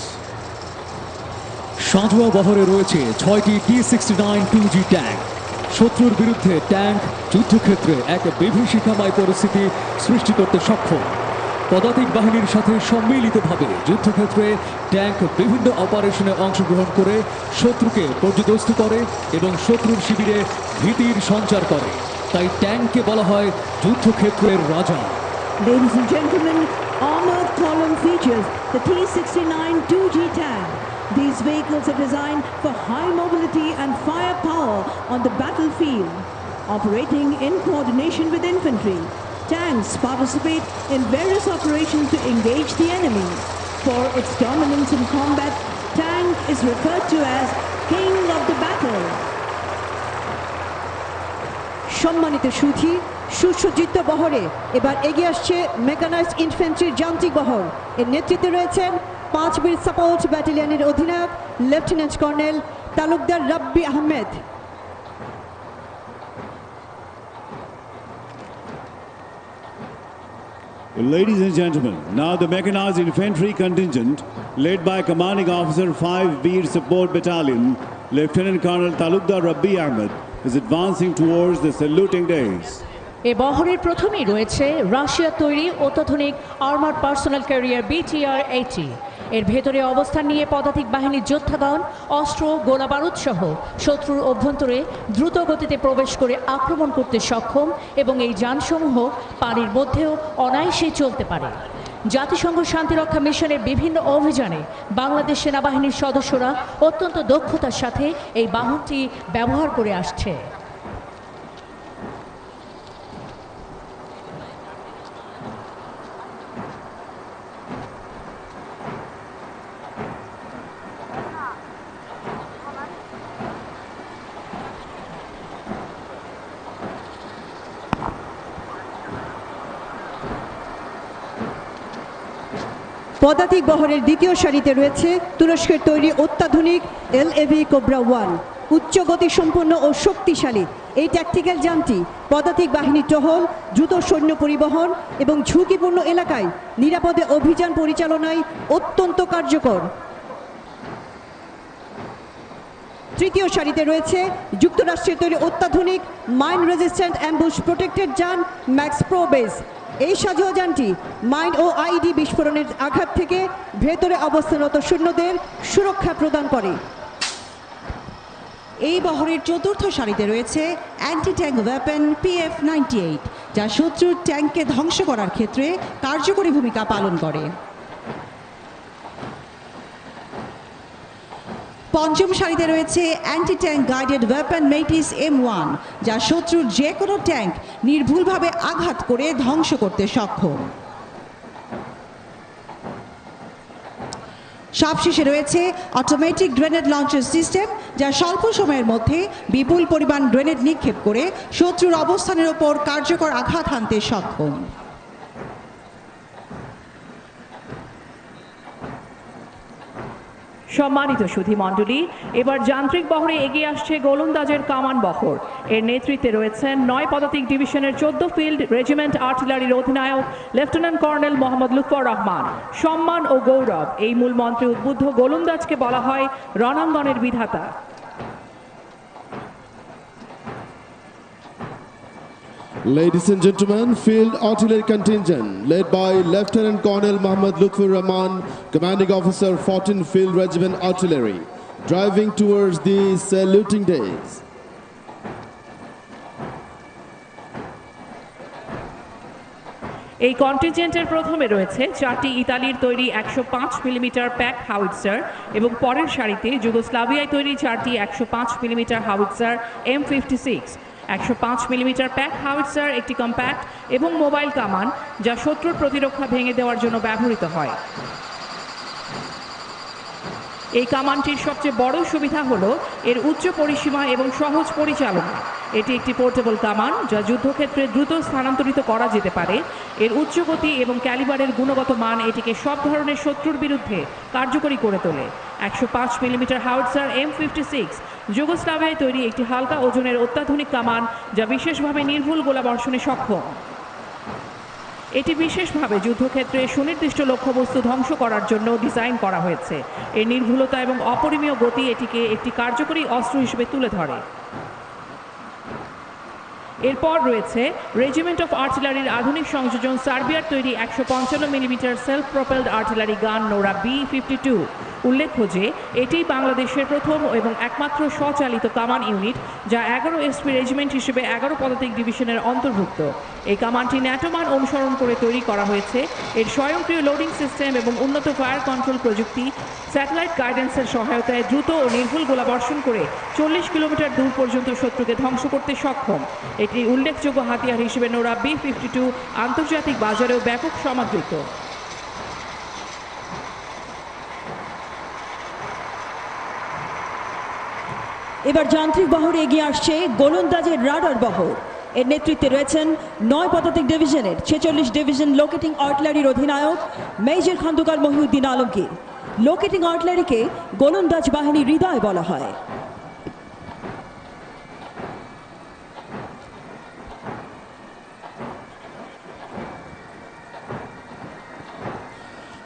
সাঁজোয়া বহরে রয়েছে 6টি T-69 2G ট্যাঙ্ক। শত্রুর বিরুদ্ধে ট্যাঙ্ক যুদ্ধক্ষেত্রে এক বিভীষিকাময় পরিস্থিতি সৃষ্টি করতে সক্ষম। পদাতিক বাহিনীর সাথে সম্মিলিতভাবে যুদ্ধক্ষেত্রে ট্যাঙ্ক বিভিন্ন অপারেশনে অংশগ্রহণ করে শত্রুকে পর্যদস্ত করে এবং শত্রুর শিবিরে ভীতির সঞ্চার করে। তাই ট্যাঙ্ককে বলা হয় যুদ্ধক্ষেত্রের রাজা। Ladies and gentlemen, armored column features the T-69 2G tank. These vehicles are designed for high mobility and firepower on the battlefield, operating in coordination with infantry. Tanks participate in various operations to engage the enemy. For its dominance in combat, tank is referred to as King of the Battle. সম্মানিত সুধী, সুসজ্জিত বহরে এবার এগিয়ে আসছে মেকানাইজড ইনফ্যান্ট্রির যান্ত্রিক বহর। এর নেতৃত্বে রয়েছেন 5 বীর সাপোর্ট ব্যাটালিয়নের অধিনায়ক lieutenant colonel Talukdar Rabbi Ahmed. Ladies and gentlemen, now the mechanized infantry contingent led by commanding officer 5 Veer Support Battalion Lieutenant Colonel Talukdar Rabbi Ahmed is advancing towards the saluting days. এ বহরের প্রথমেই রয়েছে রাশিয়ার তৈরি অত্যাধুনিক আর্মার পার্সোনাল ক্যারিয়ার BTR-80। এর ভেতরে অবস্থান নিয়ে পদাতিক বাহিনীর যোদ্ধাগণ অস্ত্র গোলাবারুদ সহ শত্রুর অভ্যন্তরে দ্রুত গতিতে প্রবেশ করে আক্রমণ করতে সক্ষম এবং এই যানসমূহ পানির মধ্যেও অনায়াসে চলতে পারে। জাতিসংঘ শান্তিরক্ষা মিশনের বিভিন্ন অভিযানে বাংলাদেশ সেনাবাহিনীর সদস্যরা অত্যন্ত দক্ষতার সাথে এই বাহনটি ব্যবহার করে আসছে। পদাতিক বহরের দ্বিতীয় সারিতে রয়েছে তুরস্কের তৈরি অত্যাধুনিক LAV কোবরা 1। উচ্চ গতিসম্পন্ন ও শক্তিশালী এই ট্যাকটিক্যাল যানটি পদাতিক বাহিনী টহল, দ্রুত সৈন্য পরিবহন এবং ঝুঁকিপূর্ণ এলাকায় নিরাপদে অভিযান পরিচালনায় অত্যন্ত কার্যকর। তৃতীয় সারিতে রয়েছে যুক্তরাষ্ট্রের তৈরি অত্যাধুনিক মাইন রেজিস্ট্যান্ট অ্যাম্বুশ প্রোটেক্টেড যান ম্যাক্স প্রো বেস। এই সাজোয়া যানটি মাইন ও আইডি বিস্ফোরণের আঘাত থেকে ভেতরে অবস্থানরত সৈন্যদের সুরক্ষা প্রদান করে। এই বহরের চতুর্থ সারিতে রয়েছে অ্যান্টি ট্যাঙ্ক ওয়েপন PF-98, যা শত্রুর ট্যাঙ্ককে ধ্বংস করার ক্ষেত্রে কার্যকরী ভূমিকা পালন করে। পঞ্চম সারিতে রয়েছে anti tank guided weapon মেটিস M1, যা শত্রুর যে কোনো ট্যাঙ্ক নির্ভুলভাবে আঘাত করে ধ্বংস করতে সক্ষম। সবশেষে রয়েছে অটোমেটিক গ্রেনেড লঞ্চার সিস্টেম, যা স্বল্প সময়ের মধ্যে বিপুল পরিমাণ গ্রেনেড নিক্ষেপ করে শত্রুর অবস্থানের ওপর কার্যকর আঘাত হানতে সক্ষম। সম্মানিত সুধী মণ্ডলী, এবার যান্ত্রিক বহরে এগিয়ে আসছে গোলন্দাজের কামান বহর। এর নেতৃত্বে রয়েছেন ৯ পদাতিক ডিভিশনের 14 ফিল্ড রেজিমেন্ট আর্টিলারির অধিনায়ক লেফটেন্যান্ট কর্নেল মোহাম্মদ লুৎফর রহমান। সম্মান ও গৌরব এই মূল মন্ত্রে উদ্বুদ্ধ গোলন্দাজকে বলা হয় রণাঙ্গনের বিধাতা। Ladies and gentlemen, Field Artillery Contingent led by Lieutenant Colonel Mohammad Lutfur Rahman, Commanding Officer 14th Field Regiment Artillery, driving towards the saluting days. এই কন্টিনজেন্টের প্রথমে রয়েছে 4টি ইতালির তৈরি 105 মিলিমিটার প্যাক হাউইটজার এবং পরের সারিতে যুগোস্লাভিয়ায় তৈরি 4টি 105 millimetre howitzer M56। 105 millimetre pack howitzer একটি কম্প্যাক্ট এবং মোবাইল কামান, যা শত্রুর প্রতিরক্ষা ভেঙে দেওয়ার জন্য ব্যবহৃত হয়। এই কামানটির সবচেয়ে বড় সুবিধা হলো এর উচ্চ পরিসীমা এবং সহজ পরিচালনা। এটি একটি পোর্টেবল কামান, যা যুদ্ধক্ষেত্রে দ্রুত স্থানান্তরিত করা যেতে পারে। এর উচ্চ গতি এবং ক্যালিবারের গুণগত মান এটিকে সব ধরনের শত্রুর বিরুদ্ধে কার্যকরী করে তোলে। 105 মিলিমিটার হাউইটজার M56 যুগোস্লাভিয়ায় তৈরি একটি হালকা ওজনের অত্যাধুনিক কামান, যা বিশেষভাবে নির্ভুল গোলাবর্ষণে সক্ষম। এটি বিশেষভাবে যুদ্ধক্ষেত্রে সুনির্দিষ্ট লক্ষ্যবস্তু ধ্বংস করার জন্য ডিজাইন করা হয়েছে। এর নির্ভুলতা এবং অপরিমেয় গতি এটিকে একটি কার্যকরী অস্ত্র হিসেবে তুলে ধরে। এরপর রয়েছে রেজিমেন্ট অফ আর্টিলারির আধুনিক সংযোজন সার্বিয়ার তৈরি 155 মিলিমিটার সেলফ প্রপেলড আর্টিলারি গান নোরা B-52। উল্লেখ্য যে এটি বাংলাদেশের প্রথম এবং একমাত্র স্বচালিত কামান ইউনিট, যা 11 SP রেজিমেন্ট হিসেবে 11 পদাতিক ডিভিশনের অন্তর্ভুক্ত। এই কামানটি ন্যাটো মান অনুসরণ করে তৈরি করা হয়েছে। এর স্বয়ংক্রিয় লোডিং সিস্টেম এবং উন্নত ফায়ার কন্ট্রোল প্রযুক্তি স্যাটেলাইট গাইডেন্সের সহায়তায় দ্রুত ও নির্ভুল গোলাবর্ষণ করে 40 কিলোমিটার দূর পর্যন্ত শত্রুকে ধ্বংস করতে সক্ষম। এটি উল্লেখযোগ্য হাতিয়ার হিসেবে নোরা B-52 আন্তর্জাতিক বাজারেও ব্যাপক সমাদৃত। এবার যান্ত্রিক বহরে এগিয়ে আসছে গোলন্দাজের রাডার বহর। এর নেতৃত্বে রয়েছেন 9 পদাতিক ডিভিশনের 46 ডিভিশন লোকেটিং আর্টিলারির অধিনায়ক মেজর খন্দকার মহিউদ্দিন আলমগীর। লোকেটিং আর্টিলারিকে গোলন্দাজ বাহিনীর হৃদয় বলা হয়।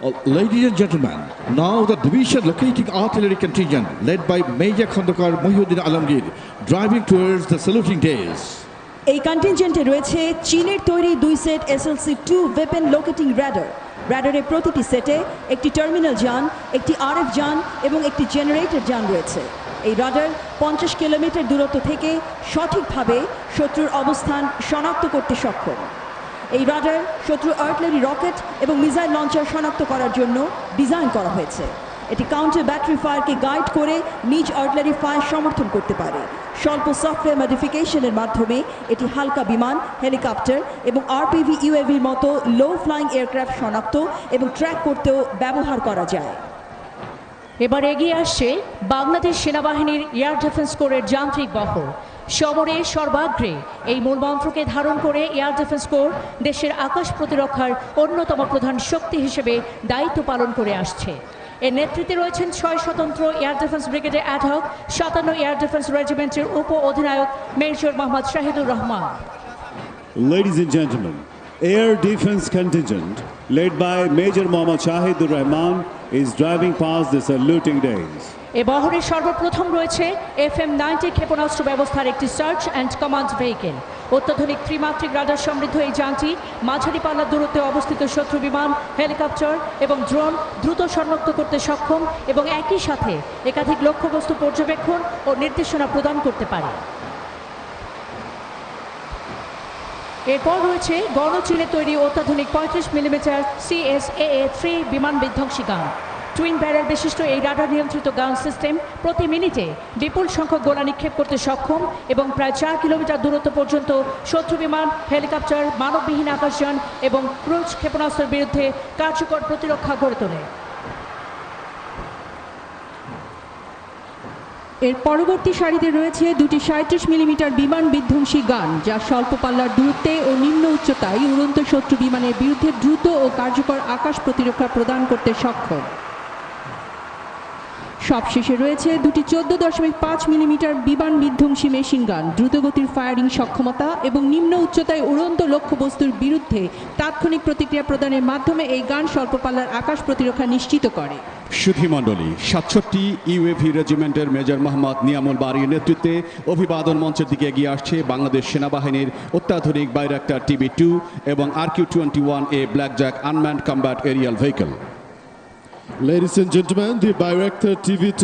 Ladies and gentlemen, now the division locating artillery contingent led by Major Khandakar Mohiuddin Alamgir driving towards the saluting days. এই কন্টিনজেন্টে রয়েছে চীনের তৈরি 2 set SLC-2 weapon locating radar. রাডারের প্রতিটি সেটে একটি টার্মিনাল যান, একটি RF যান এবং একটি জেনারেটর যান রয়েছে। এই রাডার 50 কিলোমিটার দূরত্ব থেকে সঠিকভাবে শত্রুর অবস্থান শনাক্ত করতে সক্ষম। এই রাডার শত্রুর আর্টিলারি রকেট এবং মিসাইল লঞ্চার শনাক্ত করার জন্য ডিজাইন করা হয়েছে। এটি কাউন্টার ব্যাটারি ফায়ারকে গাইড করে নিজ আর্টিলারি ফায়ার সমর্থন করতে পারে। স্বল্প সফটওয়্যার মডিফিকেশনের মাধ্যমে এটি হালকা বিমান, হেলিকপ্টার এবং RPV UAVর মতো লো ফ্লাইং এয়ারক্রাফট শনাক্ত এবং ট্র্যাক করতেও ব্যবহার করা যায়। এবার এগিয়ে আসছে বাংলাদেশ সেনাবাহিনীর এয়ার ডিফেন্স কোরের যান্ত্রিক বহর। সমরে সর্বাগ্রে এই মূলমন্ত্রকে ধারণ করে এয়ার ডিফেন্স কোর দেশের আকাশ প্রতিরক্ষার অন্যতম প্রধান শক্তি হিসেবে দায়িত্ব পালন করে আসছে। এর নেতৃত্বে রয়েছেন 6 স্বতন্ত্র এয়ার ডিফেন্স ব্রিগেডের অ্যাডহক 57 এয়ার ডিফেন্স রেজিমেন্টের উপ অধিনায়ক major Mohammad Shahidur Rahman. Ladies and gentlemen, Air Defense Contingent, led by Major Mohammad Shahidur Rahman, is driving past the saluting days. এ বহরের সর্বপ্রথম রয়েছে FM-90 ক্ষেপণাস্ত্র ব্যবস্থার একটি সার্চ অ্যান্ড কমান্ড ভেহিকেল। অত্যাধুনিক ত্রিমাত্রিক রাডার সমৃদ্ধ এই যানটি মাঝারি পাল্লার দূরত্বে অবস্থিত শত্রু বিমান, হেলিকপ্টার এবং ড্রোন দ্রুত শনাক্ত করতে সক্ষম এবং একই সাথে একাধিক লক্ষ্যবস্তু পর্যবেক্ষণ ও নির্দেশনা প্রদান করতে পারে। এরপর রয়েছে গণচীনে তৈরি অত্যাধুনিক 35 মিলিমিটার CSAA-3 বিমান বিধ্বংসী গান। টুইন ব্যারেল বিশিষ্ট এই রাডার নিয়ন্ত্রিত গান সিস্টেম প্রতি মিনিটে বিপুল সংখ্যক গোলা নিক্ষেপ করতে সক্ষম এবং প্রায় 4 কিলোমিটার দূরত্ব পর্যন্ত শত্রু বিমান, হেলিকপ্টার, মানববিহীন আকাশযান এবং ক্রুজ ক্ষেপণাস্ত্রের বিরুদ্ধে কার্যকর প্রতিরক্ষা গড়ে তোলে। এর পরবর্তী সারিতে রয়েছে দুটি 37 মিলিমিটার বিমান বিধ্বংসী গান, যা স্বল্প পাল্লার দূরত্বে ও নিম্ন উচ্চতায় উড়ন্ত শত্রু বিমানের বিরুদ্ধে দ্রুত ও কার্যকর আকাশ প্রতিরক্ষা প্রদান করতে সক্ষম। সবশেষে রয়েছে দুটি 14.5 মিলিমিটার বিমান বিধ্বংসী মেশিন গান, দ্রুতগতির ফায়ারিং সক্ষমতা এবং নিম্ন উচ্চতায় উড়ন্ত লক্ষ্যবস্তুর বিরুদ্ধে তাৎক্ষণিক প্রতিক্রিয়া প্রদানের মাধ্যমে এই গান স্বল্প পাল্লার আকাশ প্রতিরক্ষা নিশ্চিত করে। সুধী মণ্ডলী, 67 ইউএভি রেজিমেন্টের মেজর মোহাম্মদ নিয়ামুল বারীর নেতৃত্বে অভিবাদন মঞ্চের দিকে এগিয়ে আসছে বাংলাদেশ সেনাবাহিনীর অত্যাধুনিক বাইরাক্টার TB2 এবং RQ-21A blackjack unmanned combat aerial vehicle. Ladies and gentlemen, the Bayraktar TB2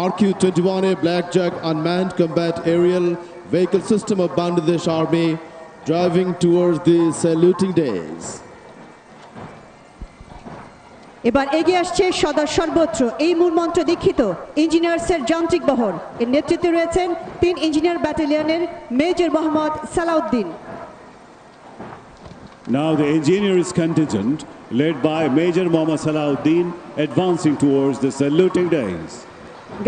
RQ-21A Blackjack Unmanned Combat Aerial Vehicle System of Bangladesh Army driving towards the saluting days. এবার এগিয়ে আসছে সদা সর্বত্র এই মূলমন্ত্র দীক্ষিত ইঞ্জিনিয়ার্সের যান্ত্রিক বহর। এর নেতৃত্বে রয়েছেন 3 ইঞ্জিনিয়ার ব্যাটালিয়নের major Mohammad Salauddin. Now the engineers contingent, led by Major Mohammad Salahuddin, advancing towards the saluting days.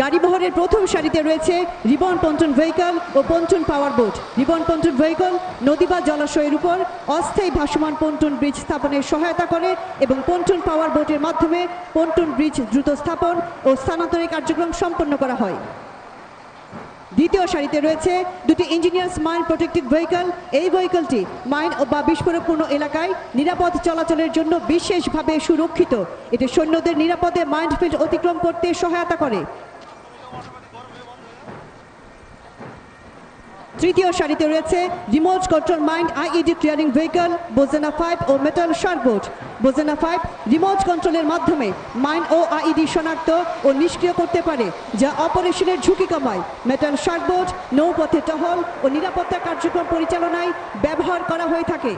গাড়ি বহরের প্রথম সারিতে রয়েছে রিবন পন্টন ভেহিকল ও পন্টন পাওয়ার বোট। রিবন পন্টন ভেহিকল নদী বা জলাশয়ের উপর অস্থায়ী ভাসমান পন্টন ব্রিজ স্থাপনের সহায়তা করে এবং পন্টন পাওয়ার বোটের মাধ্যমে পন্টন ব্রিজ দ্রুত স্থাপন ও স্থানান্তরের কার্যক্রম সম্পন্ন করা হয়। দ্বিতীয় সারিতে রয়েছে দুটি ইঞ্জিনিয়ার্স মাইন প্রোটেক্টেড ভেহিকল। এই ভেহিকলটি মাইন বা বিস্ফোরকপূর্ণ এলাকায় নিরাপদ চলাচলের জন্য বিশেষভাবে সুরক্ষিত। এটি সৈন্যদের নিরাপদে মাইনফিল্ড অতিক্রম করতে সহায়তা করে। তৃতীয় সারিতে রয়েছে remote control mine and IED clearing vehicle Bozena 5 ও metal shark boat. Bozena 5 remote কন্ট্রোলের মাধ্যমে মাইন ও IED শনাক্ত ও নিষ্ক্রিয় করতে পারে, যা অপারেশনের ঝুঁকি কমায়। মেটাল শার্ক বোট নৌপথে টহল ও নিরাপত্তা কার্যক্রম পরিচালনায় ব্যবহার করা হয়ে থাকে।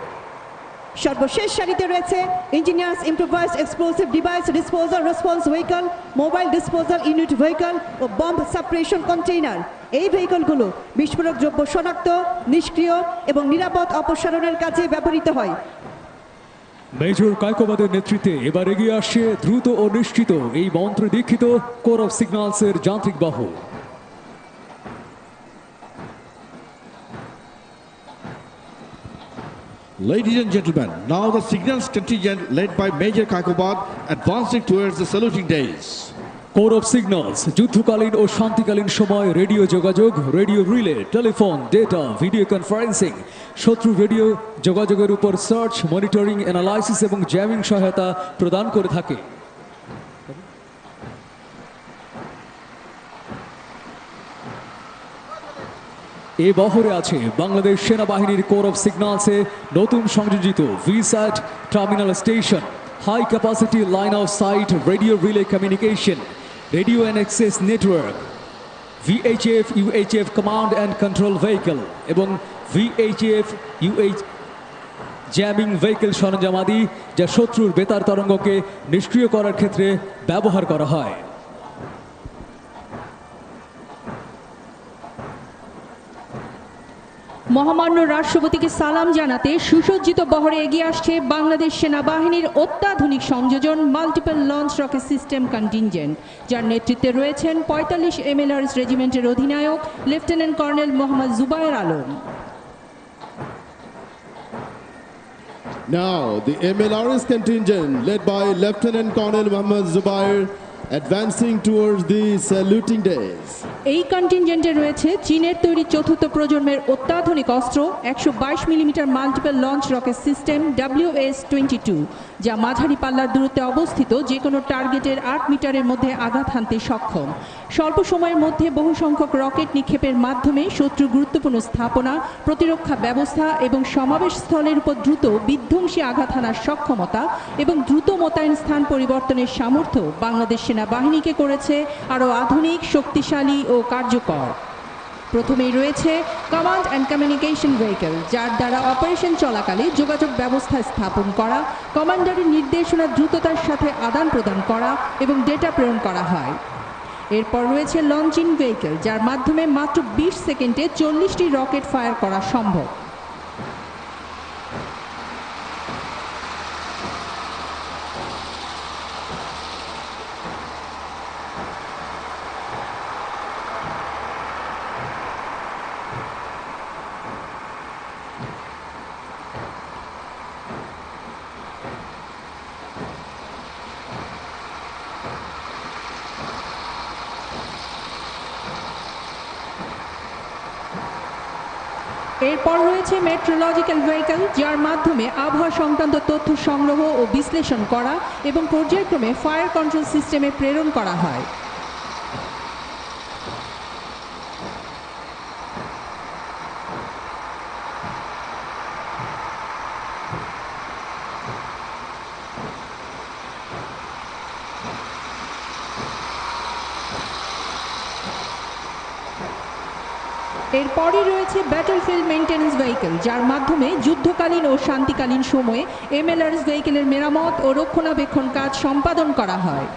সর্বশেষ সারিতে রয়েছে engineers improvised explosive device disposal response vehicle, mobile disposal unit vehicle ও বম্ব সাপ্রেশন কন্টেইনার। এই ভেহিকলগুলো বিস্ফোরক দ্রব্য শনাক্ত, নিষ্ক্রিয় এবং নিরাপদ অপসারণের কাজে ব্যবহৃত হয়। মেজর কায়কোবাদের নেতৃত্বে এবার এগিয়ে আসছে দ্রুত ও নিশ্চিত এই মন্ত্র দীক্ষিত কোর অফ সিগন্যালসের যান্ত্রিক বহর। Ladies and gentlemen, now the signals contingent led by Major Kaikobad advancing towards the saluting days. Core of signals যুদ্ধকালীন ও শান্তিকালীন সময় রেডিও যোগাযোগ, radio relay, telephone, data, video conferencing, শত্রু রেডিও যোগাযোগের উপর সার্চ, মনিটরিং, অ্যানালাইসিস এবং জ্যামিং সহায়তা প্রদান করে থাকে। এ বহরে আছে বাংলাদেশ সেনাবাহিনীর কোর অফ সিগন্যালসে নতুন সংযোজিত VSAT terminal station, high capacity line of sight radio relay communication, radio and access network, VHF UHF command and control vehicle এবং VHF UH জ্যামিং ভেহিকল সরঞ্জামাদি, যা শত্রুর বেতার তরঙ্গকে নিষ্ক্রিয় করার ক্ষেত্রে ব্যবহার করা হয়। মহামান্য রাষ্ট্রপতিকে সালাম জানাতে সুসজ্জিত বহরে এগিয়ে আসছে বাংলাদেশ সেনাবাহিনীর অত্যাধুনিক সংযোজন multiple launch rocket system contingent, যার নেতৃত্বে রয়েছেন 45 MLRS রেজিমেন্টের অধিনায়ক lieutenant colonel Mohammad Zubair Alam. Now, the MLRS contingent, led by Lieutenant Colonel Mohammad Zubair, advancing towards the saluting days. এই কন্টিনজেন্টে রয়েছে চীনের তৈরি চতুর্থ প্রজন্মের অত্যাধুনিক অস্ত্র 122 millimetre multiple launch rocket system WS-22, যা মাঝারি পাল্লার দূরত্বে অবস্থিত যে কোনো টার্গেটের 8 মিটারের মধ্যে আঘাত হানতে সক্ষম। স্বল্প সময়ের মধ্যে বহু সংখ্যক রকেট নিক্ষেপের মাধ্যমে শত্রুর গুরুত্বপূর্ণ স্থাপনা, প্রতিরক্ষা ব্যবস্থা এবং সমাবেশ স্থলের উপর দ্রুত বিধ্বংসী আঘাত হানার সক্ষমতা এবং দ্রুত মোতায়েন স্থান পরিবর্তনের সামর্থ্য বাংলাদেশ সেনাবাহিনীকে করেছে আরও আধুনিক, শক্তিশালী ও কার্যকর। প্রথমেই রয়েছে কমান্ড অ্যান্ড কমিউনিকেশন ভেহিকল, যার দ্বারা অপারেশন চলাকালে যোগাযোগ ব্যবস্থা স্থাপন করা, কমান্ডারের নির্দেশনা দ্রুততার সাথে আদান প্রদান করা এবং ডেটা প্রেরণ করা হয়। এরপর রয়েছে লঞ্চিং ভেহিকল, যার মাধ্যমে মাত্র 20 সেকেন্ডে 40টি রকেট ফায়ার করা সম্ভব। এরপর রয়েছে মেট্রোলজিক্যাল ভেহিকল, যার মাধ্যমে আবহাওয়া সংক্রান্ত তথ্য সংগ্রহ ও বিশ্লেষণ করা এবং পর্যায়ক্রমে ফায়ার কন্ট্রোল সিস্টেমে প্রেরণ করা হয়। এরপরই রয়েছে ব্যাটলফিল্ড মেইনটেন্যান্স ভেহিকল, যার মাধ্যমে যুদ্ধকালীন ও শান্তিকালীন সময়ে MLRS ভেহিকলের মেরামত ও রক্ষণাবেক্ষণ কাজ সম্পাদন করা হয়।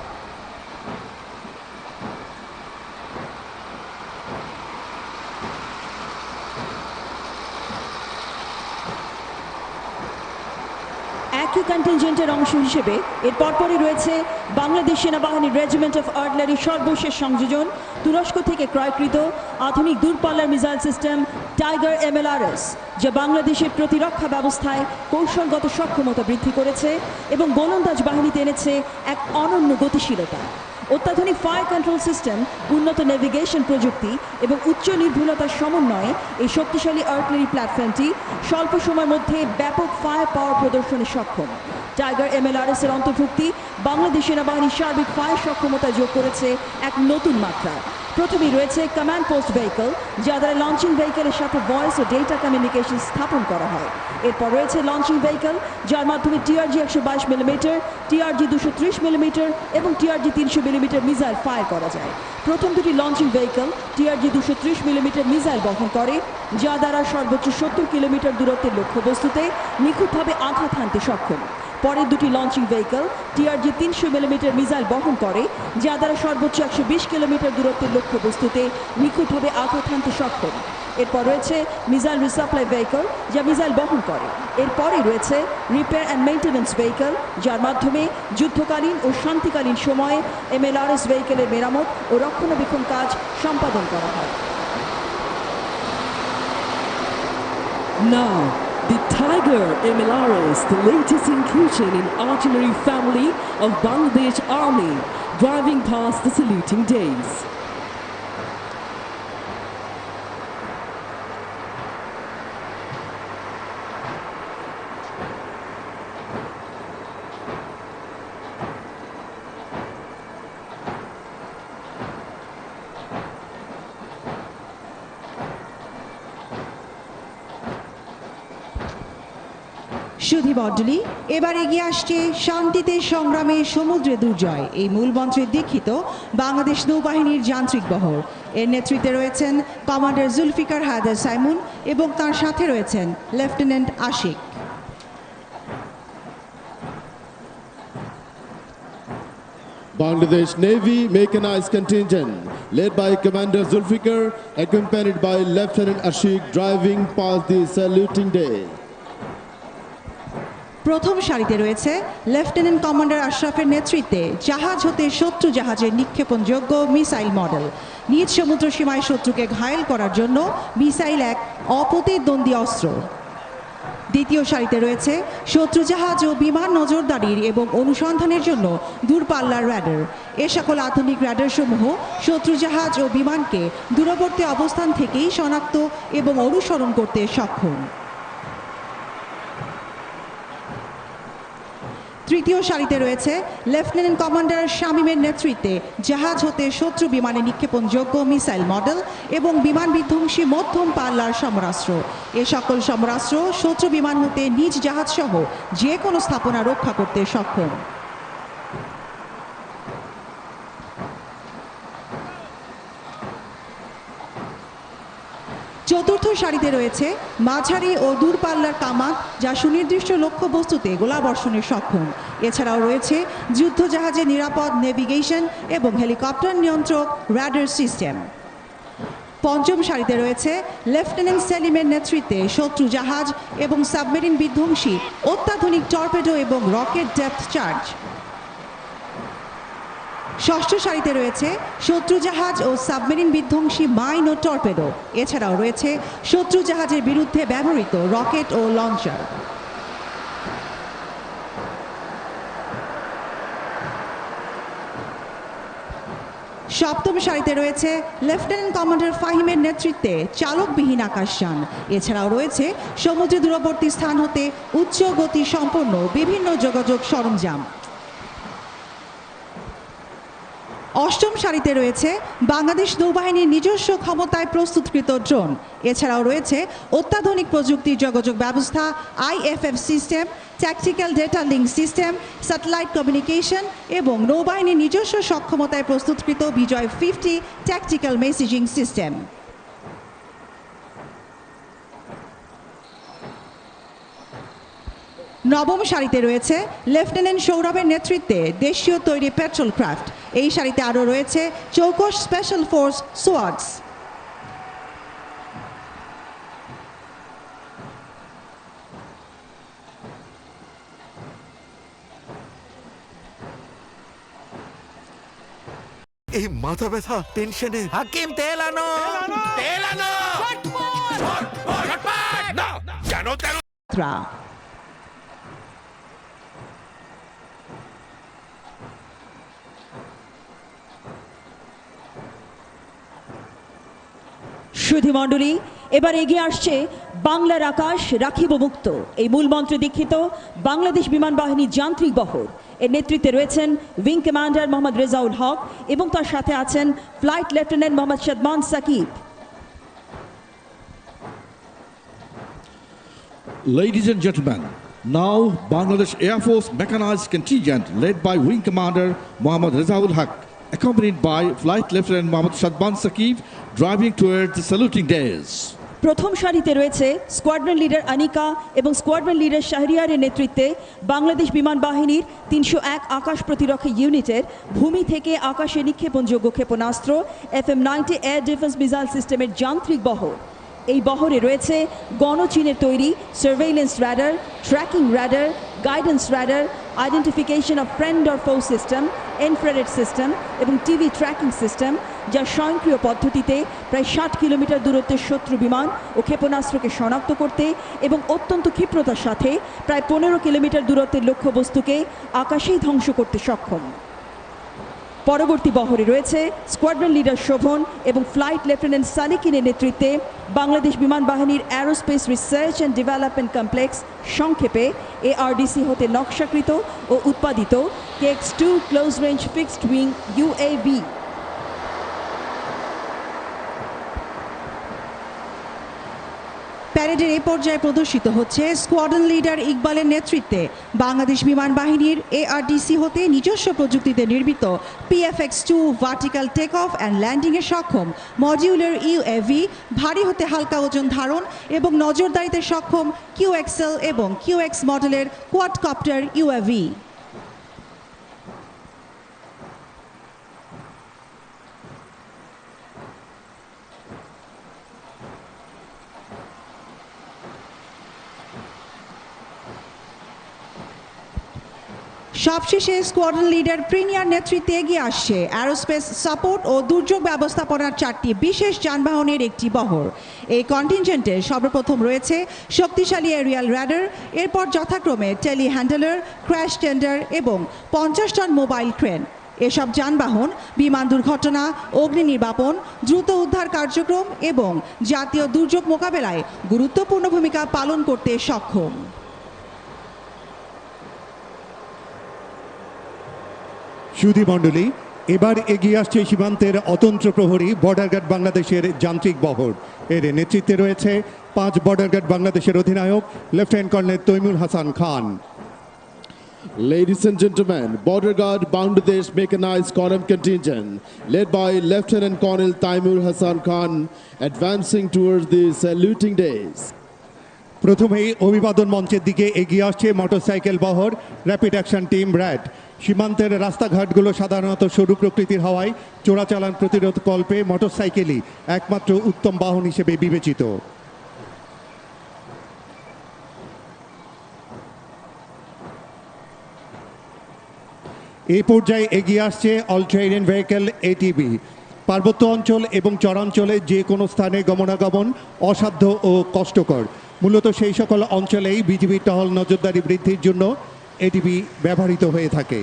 একই কন্টিনজেন্টের অংশ হিসেবে এর পরপরই রয়েছে বাংলাদেশ সেনাবাহিনীর রেজিমেন্ট অফ আর্টিলারির সর্বশেষ সংযোজন, তুরস্ক থেকে ক্রয়কৃত আধুনিক দূরপাল্লার মিসাইল সিস্টেম টাইগার MLRS, যা বাংলাদেশের প্রতিরক্ষা ব্যবস্থায় কৌশলগত সক্ষমতা বৃদ্ধি করেছে এবং গোলন্দাজ বাহিনীতে এনেছে এক অনন্য গতিশীলতা। অত্যাধুনিক ফায়ার কন্ট্রোল সিস্টেম, উন্নত নেভিগেশন প্রযুক্তি এবং উচ্চ নির্ভুলতার সমন্বয়ে এই শক্তিশালী আর্টিলারি প্ল্যাটফর্মটি স্বল্প সময়ের মধ্যে ব্যাপক ফায়ার পাওয়ার প্রদর্শনে সক্ষম। টাইগার MLRS এর অন্তর্ভুক্তি বাংলাদেশ সেনাবাহিনীর সার্বিক ফায়ার সক্ষমতা যোগ করেছে এক নতুন মাত্রা। প্রথমেই রয়েছে কমান্ড পোস্ট ভেহিকল, যা দ্বারা লঞ্চিং ভেহিকলের সাথে ভয়েস ও ডেটা কমিউনিকেশন স্থাপন করা হয়। এরপর রয়েছে লঞ্চিং ভেহিকল, যার মাধ্যমে TRG 122 মিলিমিটার, TRG 230 মিলিমিটার এবং TRG 300 মিলিমিটার মিসাইল ফায়ার করা যায়। প্রথম দুটি launching vehicle TRG 230 millimetre missile বহন করে, যা দ্বারা সর্বোচ্চ 70 কিলোমিটার দূরত্বের লক্ষ্যবস্তুতে নিখুঁতভাবে আঘাত হানতে সক্ষম। পরের দুটি launching vehicle TRG 300 millimetre missile বহন করে, যা দ্বারা সর্বোচ্চ 120 কিলোমিটার দূরত্বের লক্ষ্যবস্তুতে নিখুঁতভাবে আঘাত হানতে সক্ষম। এরপর রয়েছে মিসাইল রিসাপ্লাই ভেহিকল, যা মিসাইল বহন করে। এরপরই রয়েছে রিপেয়ার অ্যান্ড মেইনটেন্যান্স ভেহিকল, যার মাধ্যমে যুদ্ধকালীন ও শান্তিকালীন সময়ে MLRS ভেহিকলের মেরামত ও রক্ষণাবেক্ষণ কাজ সম্পাদন করা হয়। Now, the Tiger MLRS, the latest inclusion in artillery family of Bangladesh Army, driving past the saluting days. সুধী মণ্ডলী, এবার এগিয়ে আসছে শান্তিতে সংগ্রামে সমুদ্রে দুর্জয় এই মূল মন্ত্রে দীক্ষিত বাংলাদেশ নৌবাহিনীর যান্ত্রিক বহর। এর নেতৃত্বে রয়েছেন কমান্ডার জুলফিকার হায়দার সাইমুন এবং তার সাথে রয়েছেন lieutenant Ashiq. Bangladesh Navy Mechanized Contingent, led by Commander Zulfikar, accompanied by Lieutenant Ashik, driving past the saluting day. প্রথম সারিতে রয়েছে লেফটেন্যান্ট কমান্ডার আশরাফের নেতৃত্বে জাহাজ হতে শত্রু জাহাজের নিক্ষেপণযোগ্য মিসাইল মডেল। নিজ সমুদ্র সীমায় শত্রুকে ঘায়েল করার জন্য মিসাইল এক অপ্রতিদ্বন্দ্বী অস্ত্র। দ্বিতীয় সারিতে রয়েছে শত্রু জাহাজ ও বিমান নজরদারির এবং অনুসন্ধানের জন্য দূরপাল্লার র্যাডার। এ সকল আধুনিক র্যাডারসমূহ শত্রু জাহাজ ও বিমানকে দূরবর্তী অবস্থান থেকেই শনাক্ত এবং অনুসরণ করতে সক্ষম। তৃতীয় সারিতে রয়েছে লেফটেন্যান্ট কমান্ডার শামীমের নেতৃত্বে জাহাজ হতে শত্রু বিমানে নিক্ষেপণযোগ্য মিসাইল মডেল এবং বিমান বিধ্বংসী মধ্যম পাল্লার সমরাস্ত্র। এ সকল সমরাস্ত্র শত্রু বিমান হতে নিজ জাহাজ সহ যে কোনো স্থাপনা রক্ষা করতে সক্ষম। চতুর্থ সারিতে রয়েছে মাঝারি ও দূরপাল্লার কামান যা সুনির্দিষ্ট লক্ষ্যবস্তুতে গোলাবর্ষণে সক্ষম। এছাড়াও রয়েছে যুদ্ধজাহাজের নিরাপদ নেভিগেশন এবং হেলিকপ্টার নিয়ন্ত্রক র্যাডার সিস্টেম। পঞ্চম সারিতে রয়েছে লেফটেন্যান্ট সেলিমের নেতৃত্বে শত্রু জাহাজ এবং সাবমেরিন বিধ্বংসী অত্যাধুনিক টর্পেডো এবং রকেট ডেপথ চার্জ। ষষ্ঠ সারিতে রয়েছে শত্রু জাহাজ ও সাবমেরিন বিধ্বংসী মাইন ও টর্পেডো। এছাড়াও রয়েছে শত্রু জাহাজের বিরুদ্ধে ব্যবহৃত রকেট ও লঞ্চার। সপ্তম সারিতে রয়েছে লেফটেন্যান্ট কমান্ডার ফাহিমের নেতৃত্বে চালকবিহীন আকাশযান। এছাড়াও রয়েছে সমুদ্র দূরবর্তী স্থান হতে উচ্চ গতি সম্পন্ন বিভিন্ন যোগাযোগ সরঞ্জাম। অষ্টম সারিতে রয়েছে বাংলাদেশ নৌবাহিনীর নিজস্ব ক্ষমতায় প্রস্তুতকৃত ড্রোন। এছাড়াও রয়েছে অত্যাধুনিক প্রযুক্তির যোগাযোগ ব্যবস্থা, IFF system, tactical data link system, satellite communication এবং নৌবাহিনীর নিজস্ব সক্ষমতায় প্রস্তুতকৃত বিজয় 50 ট্যাকটিক্যাল মেসেজিং সিস্টেম। নবম সারিতে রয়েছে লেফটেন্যান্ট সৌরভের নেতৃত্বে দেশীয় তৈরি পেট্রোল ক্রাফট। এই সারিতে আরও রয়েছে চৌকস স্পেশাল ফোর্স সোয়ার্ডস। এই মাথা ব্যথা টেনশনে হাকিম তেল আনো তেল আনো না কেন তেন সুধী মণ্ডলী, এবার এগিয়ে আসছে বাংলার আকাশ রাখিব মুক্ত এই মূল মন্ত্রে দীক্ষিত বাংলাদেশ বিমান বাহিনীর যান্ত্রিক বহর। এর নেতৃত্বে রয়েছেন উইং কমান্ডার মোহাম্মদ রেজাউল হক এবং তার সাথে আছেন flight lieutenant Mohammad Shadman Sakib. Ladies and gentlemen, now Bangladesh Air Force Mechanized Contingent led by Wing Commander Mohammad Rezaul Haq, accompanied by Flight Lieutenant Mohammad Shadban Saqib, driving towards the saluting days. প্রথম সারিতে রয়েছে স্কোয়াড্রন লিডার আনিকা এবং স্কোয়াড্রন লিডার শাহরিয়ারের নেতৃত্বে বাংলাদেশ বিমান বাহিনীর 301 আকাশ প্রতিরক্ষা ইউনিটের ভূমি থেকে আকাশে নিক্ষেপণযোগ্য ক্ষেপণাস্ত্র FM-90 এয়ার ডিফেন্স মিসাইল সিস্টেমের যান্ত্রিক বহর। এই বহরে রয়েছে গণচীনের তৈরি surveillance radar, tracking radar, guidance radar, identification of friend or ফো সিস্টেম, ইনফ্রারেড সিস্টেম এবং টিভি ট্র্যাকিং সিস্টেম, যা স্বয়ংক্রিয় পদ্ধতিতে প্রায় 60 কিলোমিটার দূরত্বের শত্রু বিমান ও ক্ষেপণাস্ত্রকে শনাক্ত করতে এবং অত্যন্ত ক্ষিপ্রতার সাথে প্রায় 15 কিলোমিটার দূরত্বের লক্ষ্যবস্তুকে আকাশেই ধ্বংস করতে সক্ষম। পরবর্তী বহরে রয়েছে স্কোয়াড্রন লিডার শোভন এবং ফ্লাইট লেফটেন্যান্ট সালিকিনের নেতৃত্বে বাংলাদেশ বিমান বাহিনীর aerospace research and development complex সংক্ষেপে এআরডিসি হতে নকশাকৃত ও উৎপাদিত KX-2 close range fixed wing UAV। প্যারেডের এই পর্যায়ে প্রদর্শিত হচ্ছে স্কোয়াড্রন লিডার ইকবালের নেতৃত্বে বাংলাদেশ বিমান বাহিনীর এআরডিসি হতে নিজস্ব প্রযুক্তিতে নির্মিত PFX-2 vertical take off and ল্যান্ডিংয়ে সক্ষম মডিউলার UAV, ভারী হতে হালকা ওজন ধারণ এবং নজরদারিতে সক্ষম QXL এবং QX মডেলের কোয়াডকপ্টার UAV। সবশেষে স্কোয়াড্রন লিডার প্রিনিয়ার নেতৃত্বে এগিয়ে আসছে অ্যারোস্পেস সাপোর্ট ও দুর্যোগ ব্যবস্থাপনার 4টি বিশেষ যানবাহনের একটি বহর। এই কন্টিনজেন্টে সর্বপ্রথম রয়েছে শক্তিশালী এরিয়াল র্যাডার, এরপর যথাক্রমে টেলি হ্যান্ডেলার, ক্র্যাশ টেন্ডার এবং 50 টন মোবাইল ক্রেন। এসব যানবাহন বিমান দুর্ঘটনা, অগ্নি নির্বাপন, দ্রুত উদ্ধার কার্যক্রম এবং জাতীয় দুর্যোগ মোকাবেলায় গুরুত্বপূর্ণ ভূমিকা পালন করতে সক্ষম। সুধী মণ্ডলী, এবার এগিয়ে আসছে সীমান্তের অতন্ত্র প্রহরী বর্ডার গার্ড বাংলাদেশের যান্ত্রিক বহর। এর নেতৃত্বে রয়েছে 5 বর্ডার গার্ড বাংলাদেশের অধিনায়ক lieutenant colonel Taimur Hasan Khan. Ladies and gentlemen, Border Guard Bangladesh Mechanized Column Contingent, led by Lieutenant Colonel Taimur Hassan Khan, advancing towards the saluting days. প্রথমেই অভিবাদন মঞ্চের দিকে এগিয়ে আসছে মোটরসাইকেল বহর র্যাপিড অ্যাকশন টিম র্যাট। সীমান্তের রাস্তাঘাটগুলো সাধারণত সরু প্রকৃতির হওয়ায় চোরাচালান প্রতিরোধ কল্পে মোটরসাইকেলই একমাত্র উত্তম বাহন হিসেবে বিবেচিত। এই পর্যায়ে এগিয়ে আসছে অল টেরেন ভেহিকল ATV। পার্বত্য অঞ্চল এবং চরাঞ্চলে যে কোনো স্থানে গমনাগমন অসাধ্য ও কষ্টকর। মূলত সেই সকল অঞ্চলেই বিজিবি টহল নজরদারি বৃদ্ধির জন্য ATV ব্যবহৃত হয়ে থাকে।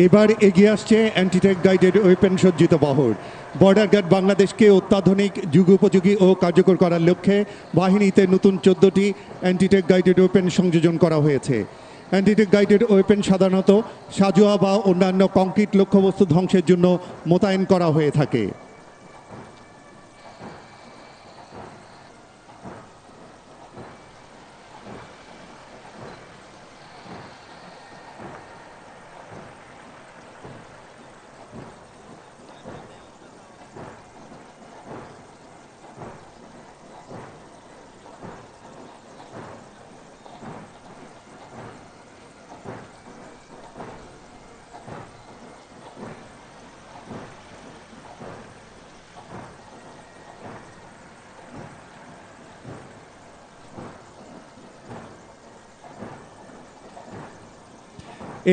এবার এগিয়ে আসছে অ্যান্টিটেক গাইডেড ওয়েপেন সজ্জিত বহর। বর্ডার গার্ড বাংলাদেশকে অত্যাধুনিক যুগোপযোগী ও কার্যকর করার লক্ষ্যে বাহিনীতে নতুন 14টি অ্যান্টিটেক গাইডেড ওয়েপেন সংযোজন করা হয়েছে। অ্যান্টিটেক গাইডেড ওয়েপেন সাধারণত সাজোয়া বা অন্যান্য কংক্রিট লক্ষ্যবস্তু ধ্বংসের জন্য মোতায়েন করা হয়ে থাকে।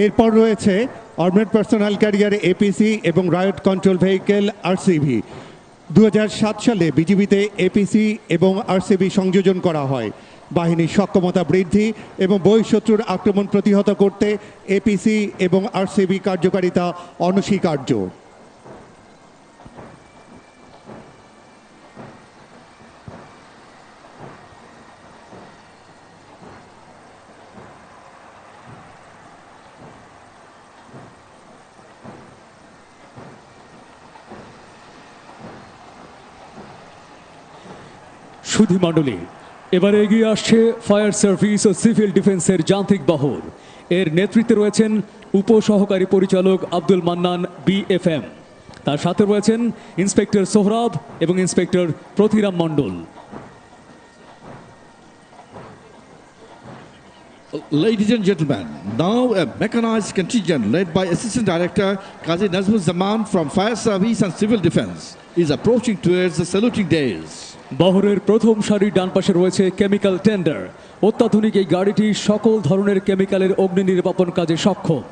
এরপর রয়েছে আর্মেড পার্সোনাল ক্যারিয়ার APC এবং রায়ট কন্ট্রোল ভেহিকেল RCV। 2007 সালে বিজিবিতে APC এবং RCV সংযোজন করা হয়। বাহিনীর সক্ষমতা বৃদ্ধি এবং বহিঃশত্রুর আক্রমণ প্রতিহত করতে APC এবং RCV কার্যকারিতা অনস্বীকার্য। সুধী মণ্ডলী, এবারে এগিয়ে আসছে ফায়ার সার্ভিস ও সিভিল ডিফেন্সের যান্ত্রিক বহর। এর নেতৃত্বে রয়েছেন উপসহকারী পরিচালক আব্দুল মান্নান BFM। তার সাথে রয়েছেন ইন্সপেক্টর সোহরাব এবং inspector Pratiram Mondal. Ladies and gentlemen, now a mechanized contingent led by Assistant Director Qazi Nazmul Zaman from Fire Service and Civil Defense is approaching towards the saluting days. বহরের প্রথম সারির ডান পাশে রয়েছে কেমিক্যাল টেন্ডার। অত্যাধুনিক এই গাড়িটি সকল ধরনের কেমিক্যালের অগ্নি নির্বাপন কাজে সক্ষম।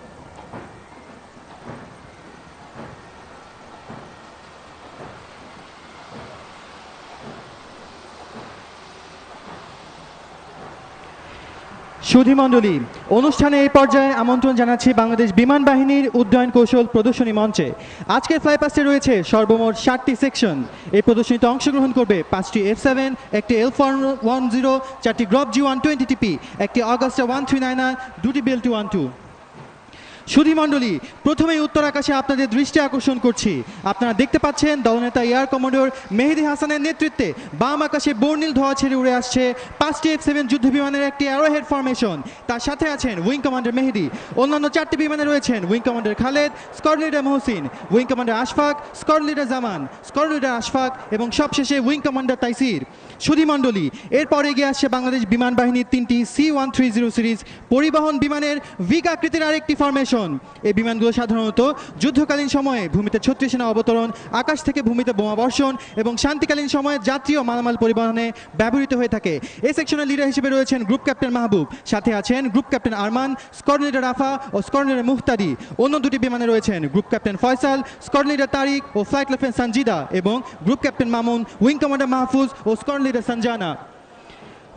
সুধীমণ্ডলী, অনুষ্ঠানে এই পর্যায়ে আমন্ত্রণ জানাচ্ছি বাংলাদেশ বিমান বাহিনীর উড্ডয়ন কৌশল প্রদর্শনী মঞ্চে। আজকের ফ্লাইপাস্টে রয়েছে সর্বমোট 7টি সেকশন। এই প্রদর্শনীতে অংশগ্রহণ করবে 5টি F7, একটি L410, 4টি গ্রপ G120TP, একটি অগাস্টা 139, 2টি বেল 212। সুধীমণ্ডলী, প্রথমেই উত্তর আকাশে আপনাদের দৃষ্টি আকর্ষণ করছি। আপনারা দেখতে পাচ্ছেন দলনেতা এয়ার কমোডোর মেহেদি হাসানের নেতৃত্বে বাম আকাশে বর্ণিল ধোঁয়া ছেড়ে উড়ে আসছে 5টি F7 যুদ্ধ বিমানের একটি অ্যারোহেড ফরমেশন। তার সাথে আছেন উইং কমান্ডার মেহেদি। অন্যান্য 4টি বিমানে রয়েছেন wing commander Khaled, squad leader Mohsin, wing commander Ashfaq, squad leader Zaman, squad leader Ashfaq এবং সবশেষে উইং কমান্ডার তাইসির। সুধীমণ্ডলী, এরপর এগিয়ে আসছে বাংলাদেশ বিমান বাহিনীর 3টি C-130 সিরিজ পরিবহন বিমানের ভিগ আকৃতির আরেকটি ফরমেশন। এই বিমানগুলো সাধারণত যুদ্ধকালীন সময়ে ভূমিতে 36 সেনা অবতরণ, আকাশ থেকে ভূমিতে বোমা বর্ষণ এবং শান্তিকালীন সময়ে যাত্রী ও মালামাল পরিবহনে ব্যবহৃত হয়ে থাকে। এই সেকশনের লিডার হিসেবে রয়েছেন গ্রুপ ক্যাপ্টেন মাহবুব, সাথে আছেন group captain Arman, squad leader Rafa ও স্কোয়াড লিডার মুহতাদি। অন্য 2টি বিমানে রয়েছেন group captain Faisal, squad leader Tariq ও ফ্লাইট লেফটেন্যান্ট সঞ্জিদা এবং group captain Mamun, wing commander Mahfuz ও স্কোয়াড লিডার সঞ্জানা।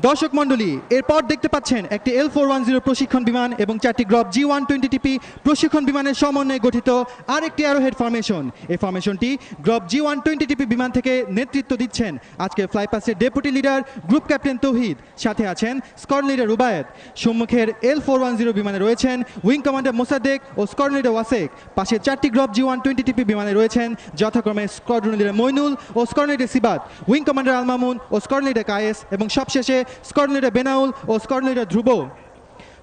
দর্শক মণ্ডলী, এরপর দেখতে পাচ্ছেন একটি L410 প্রশিক্ষণ বিমান এবং 4টি গ্রপ G120TP প্রশিক্ষণ বিমানের সমন্বয়ে গঠিত আরেকটি অ্যারোহেড ফরমেশন। এই ফরমেশনটি গ্রপ G120TP বিমান থেকে নেতৃত্ব দিচ্ছেন আজকের ফ্লাইপাসের ডেপুটি লিডার গ্রুপ ক্যাপ্টেন তৌহিদ, সাথে আছেন স্কোয়াড লিডার রুবায়েত। সম্মুখের L410 বিমানে রয়েছেন উইং কমান্ডার মোসাদ্দেক ও স্কোয়াড লিডার ওয়াসেক। পাশে 4টি গ্রপ G120TP বিমানে রয়েছেন যথাক্রমে স্কোয়াড্রন লিডার মইনুল ও squad leader Sibat, wing commander Al Mamun ও স্কোয়াড লিডার কায়েস এবং সবশেষে স্কোয়াড লিডার বেনাউল ও স্কোয়াড লিডার ধ্রুব।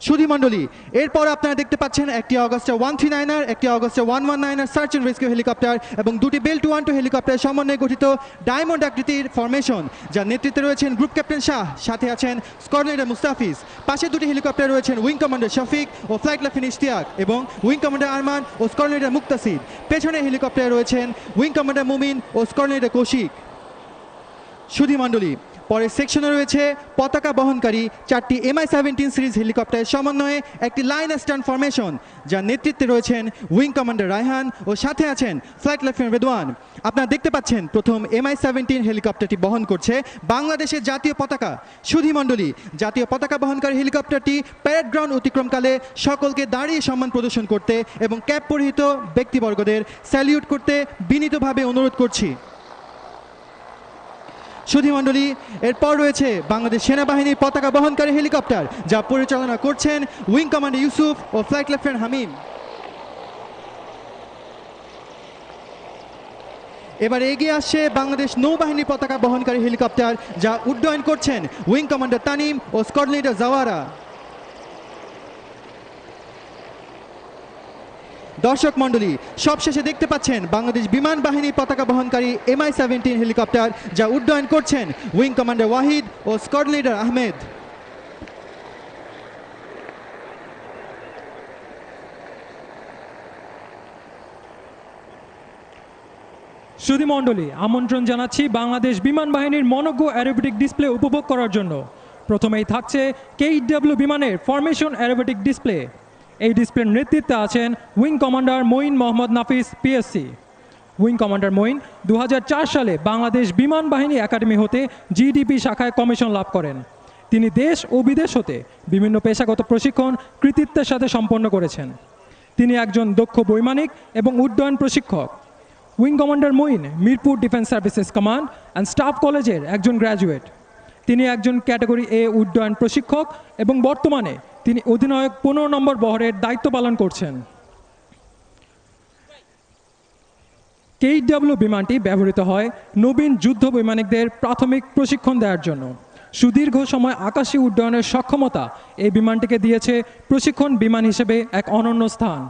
সুধীমণ্ডলী, এরপর আপনারা দেখতে পাচ্ছেন একটি অগাস্টা 139, একটি Augusta 119 search and rescue helicopter এবং 2টি বেল 212 হেলিকপ্টার সমন্বয়ে গঠিত ডায়মন্ড আকৃতির ফরমেশন, যার নেতৃত্বে রয়েছেন গ্রুপ ক্যাপ্টেন শাহ, সাথে আছেন স্কোয়াড লিডার মুস্তাফিজ। পাশে 2টি হেলিকপ্টার রয়েছেন উইং কমান্ডার শফিক ও ফ্লাইট লেফটেন্যান্ট ইশতিয়াক এবং উইং কমান্ডার আরমান ও স্কোয়াড লিডার মুক্তাসির। পেছনে হেলিকপ্টারে রয়েছেন উইং কমান্ডার মুমিন ও স্কোয়াড লিডার কৌশিক। সুধীমণ্ডলী, পরের সেকশনে রয়েছে পতাকা বহনকারী 4টি Mi-17 সিরিজ হেলিকপ্টারের সমন্বয়ে একটি লাইন স্ট্যান্ড ফরমেশন, যার নেতৃত্বে রয়েছেন উইং কমান্ডার রায়হান ও সাথে আছেন ফ্লাইট লেফটেন্যান্ট রেদওয়ান। আপনারা দেখতে পাচ্ছেন প্রথম Mi-17 হেলিকপ্টারটি বহন করছে বাংলাদেশের জাতীয় পতাকা। সুধীমণ্ডলী, জাতীয় পতাকা বহনকারী হেলিকপ্টারটি প্যারেড গ্রাউন্ড অতিক্রমকালে সকলকে দাঁড়িয়ে সম্মান প্রদর্শন করতে এবং ক্যাপ পরিহিত ব্যক্তিবর্গদের স্যালিউট করতে বিনীতভাবে অনুরোধ করছি। সুধীমণ্ডলী, এরপর রয়েছে বাংলাদেশ সেনাবাহিনীর পতাকা বহনকারী হেলিকপ্টার, যা পরিচালনা করছেন উইং কমান্ডার ইউসুফ ও ফ্লাইট লেফটেন্যান্ট হামিম। এবার এগিয়ে আসছে বাংলাদেশ নৌবাহিনীর পতাকা বহনকারী হেলিকপ্টার, যা উড্ডয়ন করছেন উইং কমান্ডার তানিম ও স্কোয়াড লিডার জাওয়ারা। দর্শক মণ্ডলী, সবশেষে দেখতে পাচ্ছেন বাংলাদেশ বিমান বাহিনীর পতাকা বহনকারী Mi-17 হেলিকপ্টার, যা উড্ডয়ন করছেন উইং কমান্ডার ওয়াহিদ ও স্কোয়াড লিডার আহমেদ। সুধীমণ্ডলী, আমন্ত্রণ জানাচ্ছি বাংলাদেশ বিমান বাহিনীর মনোজ্ঞ অ্যারোবেটিক ডিসপ্লে উপভোগ করার জন্য। প্রথমেই থাকছে KW বিমানের ফরমেশন অ্যারোবেটিক ডিসপ্লে। এই ডিসপ্লের নেতৃত্বে আছেন উইং কমান্ডার মঈন মোহাম্মদ নাফিস PSC। উইং কমান্ডার মঈন 2004 সালে বাংলাদেশ বিমান বাহিনী একাডেমি হতে GDP শাখায় কমিশন লাভ করেন। তিনি দেশ ও বিদেশ হতে বিভিন্ন পেশাগত প্রশিক্ষণ কৃতিত্বের সাথে সম্পন্ন করেছেন। তিনি একজন দক্ষ বৈমানিক এবং উড্ডয়ন প্রশিক্ষক। Wing commander Moin Mirpur defence services command and staff কলেজের একজন গ্র্যাজুয়েট। তিনি একজন ক্যাটাগরি A উড্ডয়ন প্রশিক্ষক এবং বর্তমানে তিনি অধিনায়ক 15 নম্বর বহরের দায়িত্ব পালন করছেন। KW বিমানটি ব্যবহৃত হয় নবীন যুদ্ধ বৈমানিকদের প্রাথমিক প্রশিক্ষণ দেওয়ার জন্য। সুদীর্ঘ সময় আকাশী উড্ডয়নের সক্ষমতা এই বিমানটিকে দিয়েছে প্রশিক্ষণ বিমান হিসেবে এক অনন্য স্থান।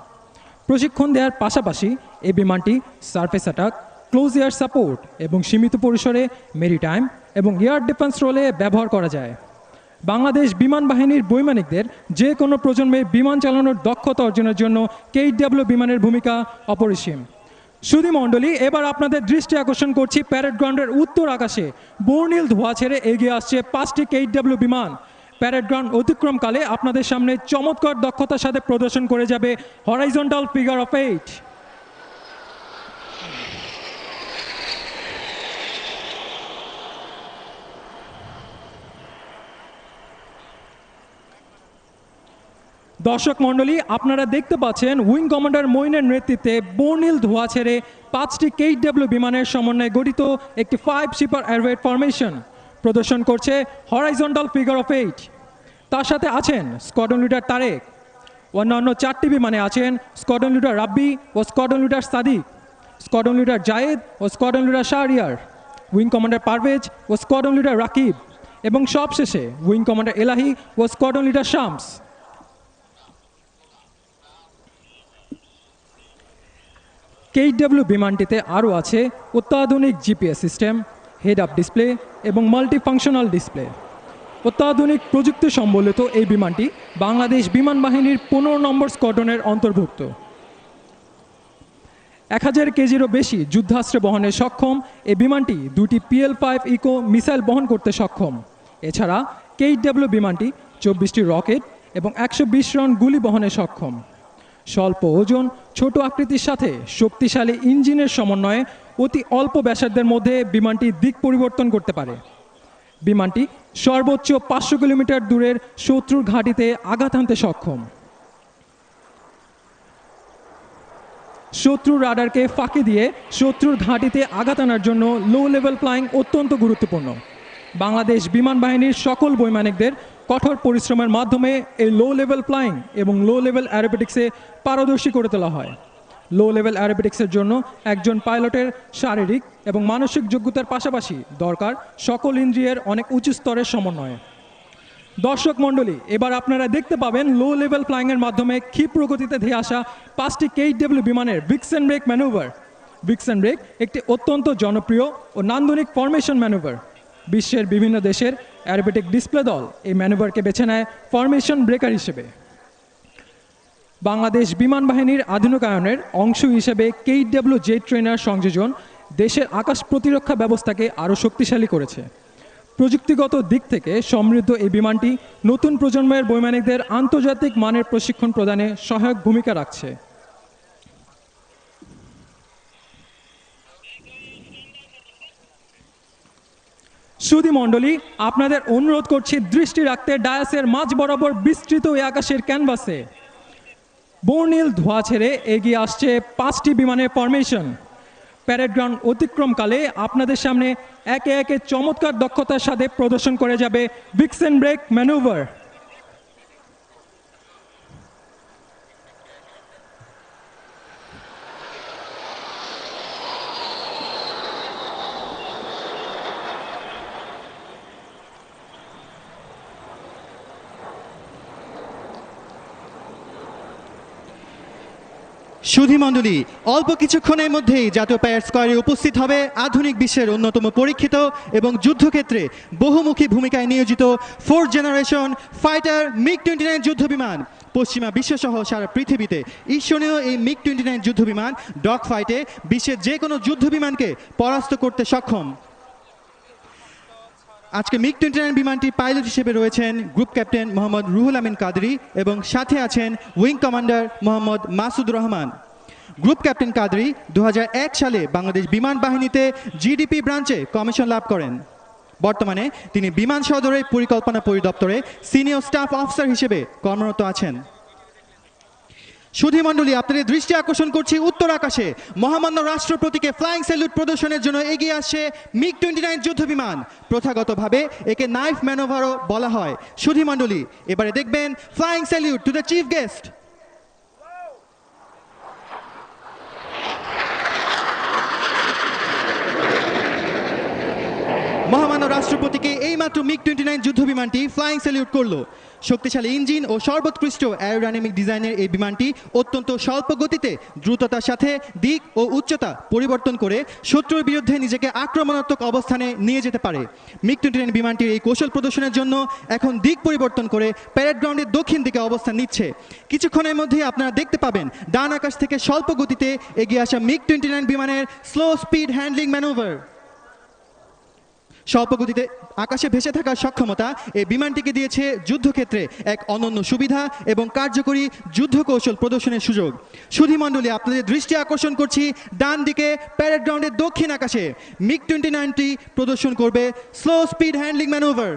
প্রশিক্ষণ দেওয়ার পাশাপাশি এই বিমানটি surface attack, close air support এবং সীমিত পরিসরে মেরিটাইম এবং এয়ার ডিফেন্স রোলে ব্যবহার করা যায়। বাংলাদেশ বিমান বাহিনীর বৈমানিকদের যে কোনো প্রজন্মে বিমান চালানোর দক্ষতা অর্জনের জন্য KW বিমানের ভূমিকা অপরিসীম। সুধী মণ্ডলী, এবার আপনাদের দৃষ্টি আকর্ষণ করছি প্যারেড গ্রাউন্ডের উত্তর আকাশে বর্ণিল ধোঁয়া ছেড়ে এগিয়ে আসছে 5টি KW বিমান। প্যারেড গ্রাউন্ড অতিক্রমকালে আপনাদের সামনে চমৎকার দক্ষতার সাথে প্রদর্শন করে যাবে হরাইজন্টাল ফিগার অফ 8। দর্শক মণ্ডলী, আপনারা দেখতে পাচ্ছেন উইং কমান্ডার মঈনের নেতৃত্বে বর্ণিল ধোঁয়া ছেড়ে 5টি KW বিমানের সমন্বয়ে গঠিত একটি 5 শিপার এয়ারওয়েট ফরমেশন প্রদর্শন করছে হরাইজন্টাল ফিগার অফ 8। তার সাথে আছেন স্কোয়াড্রন লিডার তারেক। অন্যান্য 4টি বিমানে আছেন স্কোয়াড্রন লিডার রাব্বি ও squadron leader Sadiq, squadron leader Zayed ও squadron leader Shahriar, wing commander Parvez ও স্কোয়াড্রন লিডার রাকিব এবং সবশেষে উইং কমান্ডার এলাহি ও স্কোয়াড্রন লিডার শামস। KW বিমানটিতে আরও আছে অত্যাধুনিক GPS system, head up display এবং মাল্টিফাংশনাল ডিসপ্লে। অত্যাধুনিক প্রযুক্তি সম্বলিত এই বিমানটি বাংলাদেশ বিমান বাহিনীর 15 নম্বর স্কোয়াড্রনের অন্তর্ভুক্ত। 1000 কেজিরও বেশি যুদ্ধাস্ত্র বহনে সক্ষম এই বিমানটি 2টি PL-5 ইকো মিসাইল বহন করতে সক্ষম। এছাড়া KW বিমানটি 24টি রকেট এবং 120 রাউন্ড গুলি বহনে সক্ষম। স্বল্প ওজন, ছোট আকৃতির সাথে শক্তিশালী ইঞ্জিনের সমন্বয়ে অতি অল্প ব্যাসার্ধের মধ্যে বিমানটি দিক পরিবর্তন করতে পারে। বিমানটি সর্বোচ্চ 500 কিলোমিটার দূরের শত্রুর ঘাঁটিতে আঘাত হানতে সক্ষম। শত্রুর রাডারকে ফাঁকি দিয়ে শত্রুর ঘাঁটিতে আঘাত আনার জন্য লো লেভেল ফ্লাইং অত্যন্ত গুরুত্বপূর্ণ। বাংলাদেশ বিমান বাহিনীর সকল বৈমানিকদের কঠোর পরিশ্রমের মাধ্যমে এই লো লেভেল ফ্লাইং এবং লো লেভেল অ্যারোবেটিক্সে পারদর্শী করে তোলা হয়। লো লেভেল অ্যারোবেটিক্সের জন্য একজন পাইলটের শারীরিক এবং মানসিক যোগ্যতার পাশাপাশি দরকার সকল ইন্দ্রিয়ের অনেক উঁচু স্তরের সমন্বয়ে। দর্শক মণ্ডলী, এবার আপনারা দেখতে পাবেন লো লেভেল ফ্লাইংয়ের মাধ্যমে ক্ষিপ্র গতিতে ধেয়ে আসা 5টি KW বিমানের Vixen break manoeuvre. Vixen break একটি অত্যন্ত জনপ্রিয় ও নান্দনিক ফরমেশন ম্যানুভার। বিশ্বের বিভিন্ন দেশের অ্যারোবেটিক ডিসপ্লে দল এই ম্যানুভারকে বেছে নেয় ফরমেশন ব্রেকার হিসেবে। বাংলাদেশ বিমান বাহিনীর আধুনিকায়নের অংশ হিসেবে KW জেট ট্রেনার সংযোজন দেশের আকাশ প্রতিরক্ষা ব্যবস্থাকে আরও শক্তিশালী করেছে। প্রযুক্তিগত দিক থেকে সমৃদ্ধ এই বিমানটি নতুন প্রজন্মের বৈমানিকদের আন্তর্জাতিক মানের প্রশিক্ষণ প্রদানে সহায়ক ভূমিকা রাখছে। সুধী মণ্ডলী, আপনাদের অনুরোধ করছি দৃষ্টি রাখতে ডায়াসের মাঝ বরাবর বিস্তৃত এই আকাশের ক্যানভাসে। বর্ণিল ধোঁয়া ছেড়ে এগিয়ে আসছে 5টি বিমানের ফরমেশন। প্যারেড গ্রাউন্ড অতিক্রমকালে আপনাদের সামনে একে একে চমৎকার দক্ষতার সাথে প্রদর্শন করে যাবে ভিক্সেন ব্রেক ম্যানুভার। সুধী মণ্ডলী, অল্প কিছুক্ষণের মধ্যেই জাতীয় প্যারেড স্কোয়ারে উপস্থিত হবে আধুনিক বিশ্বের অন্যতম পরীক্ষিত এবং যুদ্ধক্ষেত্রে বহুমুখী ভূমিকায় নিয়োজিত 4th জেনারেশন ফাইটার MiG-29 যুদ্ধবিমান। পশ্চিমা বিশ্বসহ সারা পৃথিবীতে ঈর্ষণীয় এই MiG-29 যুদ্ধবিমান ডগ ফাইটে বিশ্বের যে কোনো যুদ্ধবিমানকে পরাস্ত করতে সক্ষম। আজকে MiG-29 বিমানটির পাইলট হিসেবে রয়েছেন গ্রুপ ক্যাপ্টেন মোহাম্মদ রুহুল আমিন কাদরি এবং সাথে আছেন wing commander Mohammad Masud Rahman. Group captain Kadri 2001 সালে বাংলাদেশ বিমান বাহিনীতে GDP ব্রাঞ্চে কমিশন লাভ করেন। বর্তমানে তিনি বিমান সদরের পরিকল্পনা পরিদপ্তরে সিনিয়র স্টাফ অফিসার হিসেবে কর্মরত আছেন। সুধী মণ্ডলী, আপনাদের দৃষ্টি আকর্ষণ করছি উত্তর আকাশে মহামান্য রাষ্ট্রপতিকে ফ্লাইং স্যালুট প্রদর্শনের জন্য এগিয়ে আসছে MiG-29 যুদ্ধবিমান। প্রথাগতভাবে একে নাইফ ম্যানোভারও বলা হয়। সুধী মণ্ডলী, এবারে দেখবেন flying salute to the chief guest. মহামান্য রাষ্ট্রপতিকে এই এইমাত্র MiG-29 যুদ্ধ বিমানটি ফ্লাইং স্যালিউট করলো। শক্তিশালী ইঞ্জিন ও সর্বোৎকৃষ্ট অ্যারোডাইনামিক ডিজাইনের এই বিমানটি অত্যন্ত স্বল্প গতিতে দ্রুততার সাথে দিক ও উচ্চতা পরিবর্তন করে শত্রুর বিরুদ্ধে নিজেকে আক্রমণাত্মক অবস্থানে নিয়ে যেতে পারে। MiG-29 বিমানটির এই কৌশল প্রদর্শনের জন্য এখন দিক পরিবর্তন করে প্যারেড গ্রাউন্ডের দক্ষিণ দিকে অবস্থান নিচ্ছে। কিছুক্ষণের মধ্যেই আপনারা দেখতে পাবেন ডান আকাশ থেকে স্বল্প গতিতে এগিয়ে আসা MiG-29 বিমানের স্লো স্পিড হ্যান্ডলিং ম্যানুভার। স্বল্প গতিতে আকাশে ভেসে থাকার সক্ষমতা এই বিমানটিকে দিয়েছে যুদ্ধক্ষেত্রে এক অনন্য সুবিধা এবং কার্যকরী যুদ্ধ কৌশল প্রদর্শনের সুযোগ। সুধীমণ্ডলী, আপনাদের দৃষ্টি আকর্ষণ করছি ডান দিকে প্যারেড গ্রাউন্ডের দক্ষিণ আকাশে MiG-29টি প্রদর্শন করবে স্লো স্পিড হ্যান্ডলিং ম্যানুভার।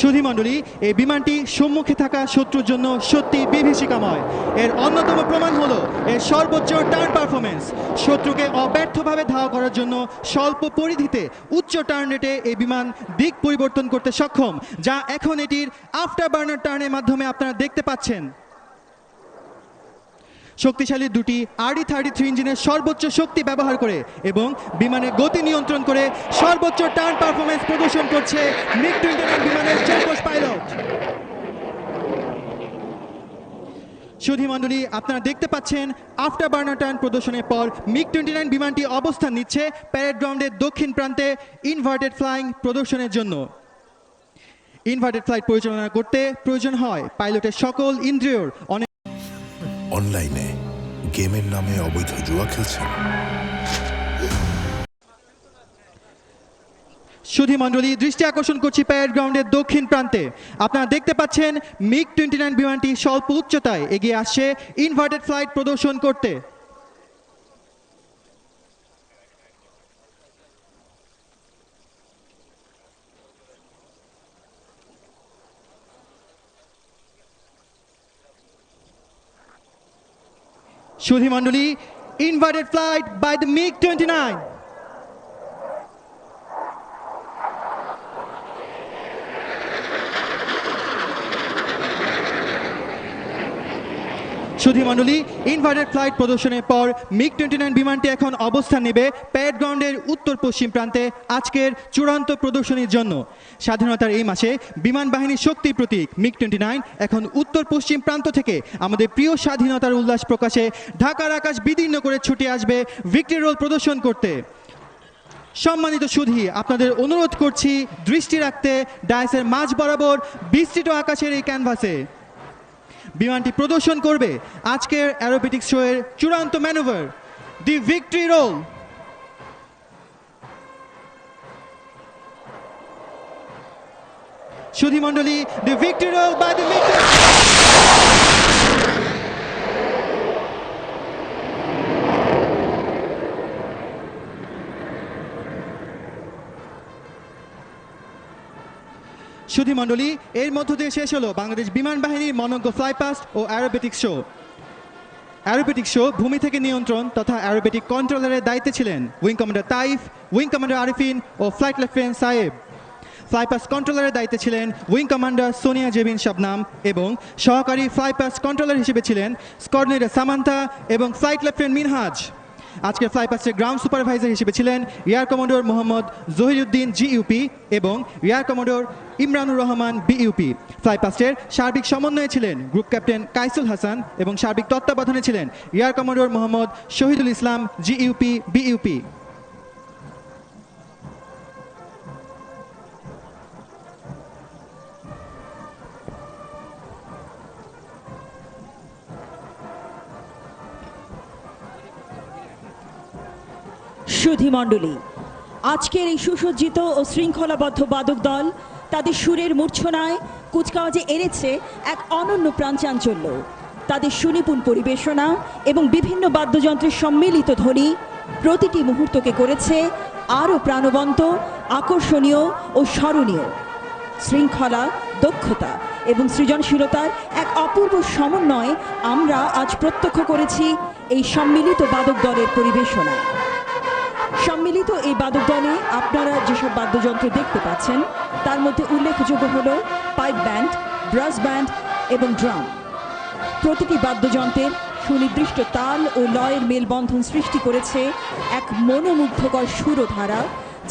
সুধীমণ্ডলী, এই বিমানটি সম্মুখে থাকা শত্রুর জন্য সত্যি বিভীষিকাময়। এর অন্যতম প্রমাণ হলো এর সর্বোচ্চ টার্ন পারফরমেন্স। শত্রুকে অব্যর্থভাবে ধাওয়া করার জন্য স্বল্প পরিধিতে উচ্চ টার্ন রেটে এই বিমান দিক পরিবর্তন করতে সক্ষম, যা এখন এটির আফটার বার্নার টার্নের মাধ্যমে আপনারা দেখতে পাচ্ছেন। শক্তিশালী দুটি RD-33 ইঞ্জিনের সর্বোচ্চ শক্তি ব্যবহার করে এবং বিমানের গতি নিয়ন্ত্রণ করে সর্বোচ্চ টার্ন পারফরমেন্স প্রদর্শন করছে MiG-29 বিমানের চৌকস পাইলট। সুধীমণ্ডলী, আপনারা দেখতে পাচ্ছেন আফটার বার্নার টার্ন প্রদর্শনের পর MiG-29 বিমানটি অবস্থান নিচ্ছে প্যারেড গ্রাউন্ডের দক্ষিণ প্রান্তে ইনভার্টেড ফ্লাইং প্রদর্শনের জন্য। ইনভার্টেড ফ্লাইট পরিচালনা করতে প্রয়োজন হয় পাইলটের সকল ইন্দ্রিয়র অনেক। অনলাইনে গেমের নামে অবৈধ জুয়া খেলছেন? সুধীমণ্ডলী, দৃষ্টি আকর্ষণ করছি প্যারেড গ্রাউন্ডের দক্ষিণ প্রান্তে। আপনারা দেখতে পাচ্ছেন MiG-29 বিমানটি স্বল্প উচ্চতায় এগিয়ে আসছে ইনভার্টেড ফ্লাইট প্রদর্শন করতে। সুধীমণ্ডলী, inverted flight by the MiG-29. সুধীমণ্ডলী, ইনভার্টেড ফ্লাইট প্রদর্শনের পর MiG-29 বিমানটি এখন অবস্থান নেবে প্যারেড গ্রাউন্ডের উত্তর পশ্চিম প্রান্তে আজকের চূড়ান্ত প্রদর্শনীর জন্য। স্বাধীনতার এই মাসে বিমান বাহিনীর শক্তির প্রতীক MiG-29 এখন উত্তর পশ্চিম প্রান্ত থেকে আমাদের প্রিয় স্বাধীনতার উল্লাস প্রকাশে ঢাকার আকাশ বিদীর্ণ করে ছুটে আসবে ভিক্টরি রোল প্রদর্শন করতে। সম্মানিত সুধী, আপনাদের অনুরোধ করছি দৃষ্টি রাখতে ডায়াসের মাঝ বরাবর বিস্তৃত আকাশের এই ক্যানভাসে। বিমানটি প্রদর্শন করবে আজকের অ্যারোবেটিক্স শো এর চূড়ান্ত ম্যানুভার, দি ভিক্টরি রোল। সুধীমণ্ডলী, the victory roll by the সুধীমণ্ডলী, এর মধ্য দিয়ে শেষ হলো বাংলাদেশ বিমান বাহিনীর মনোজ্ঞ ফ্লাইপাস্ট ও অ্যারোবেটিক্স শো। অ্যারোবেটিক্স শো ভূমি থেকে নিয়ন্ত্রণ তথা অ্যারোবেটিক কন্ট্রোলারের দায়িত্বে ছিলেন wing commander Taif, wing commander Arifin ও ফ্লাইট লেফটেন্যান্ট সাহেব। ফ্লাইপাস্ট কন্ট্রোলারের দায়িত্বে ছিলেন উইং কমান্ডার সোনিয়া জেবিন শবনাম এবং সহকারী ফ্লাইপাস্ট কন্ট্রোলার হিসেবে ছিলেন স্কর্নেরা সামান্থা এবং ফ্লাইট লেফটেন্যান্ট মিনহাজ। আজকের ফ্লাইপাস্টের গ্রাউন্ড সুপারভাইজার হিসেবে ছিলেন air commodore Mohammad Zahiruddin GUP এবং air commodore Imranur Rahman BUP। ফ্লাইপাস্টের সার্বিক সমন্বয়ে ছিলেন গ্রুপ ক্যাপ্টেন কাইসুল হাসান এবং সার্বিক তত্ত্বাবধানে ছিলেন air commodore Mohammad Shahidul Islam GUP BUP। সুধীমণ্ডলী, আজকের এই সুসজ্জিত ও শৃঙ্খলাবদ্ধ বাদক দল তাদের সুরের মূর্ছনায় কুচকাওয়াজে এনেছে এক অনন্য প্রাণচাঞ্চল্য। তাদের সুনিপুণ পরিবেশনা এবং বিভিন্ন বাদ্যযন্ত্রের সম্মিলিত ধ্বনি প্রতিটি মুহূর্তকে করেছে আরও প্রাণবন্ত, আকর্ষণীয় ও স্মরণীয়। শৃঙ্খলা, দক্ষতা এবং সৃজনশীলতার এক অপূর্ব সমন্বয় আমরা আজ প্রত্যক্ষ করেছি এই সম্মিলিত বাদক দলের পরিবেশনায়। সম্মিলিত এই বাদক দলে আপনারা যেসব বাদ্যযন্ত্র দেখতে পাচ্ছেন তার মধ্যে উল্লেখযোগ্য হল পাইপ ব্যান্ড, ব্রাস ব্যান্ড এবং ড্রাম। প্রতিটি বাদ্যযন্ত্রের সুনির্দিষ্ট তাল ও লয়ের মেলবন্ধন সৃষ্টি করেছে এক মনোমুগ্ধকর সুরধারা,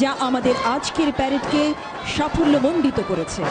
যা আমাদের আজকের প্যারেডকে সাফল্যমণ্ডিত করেছে।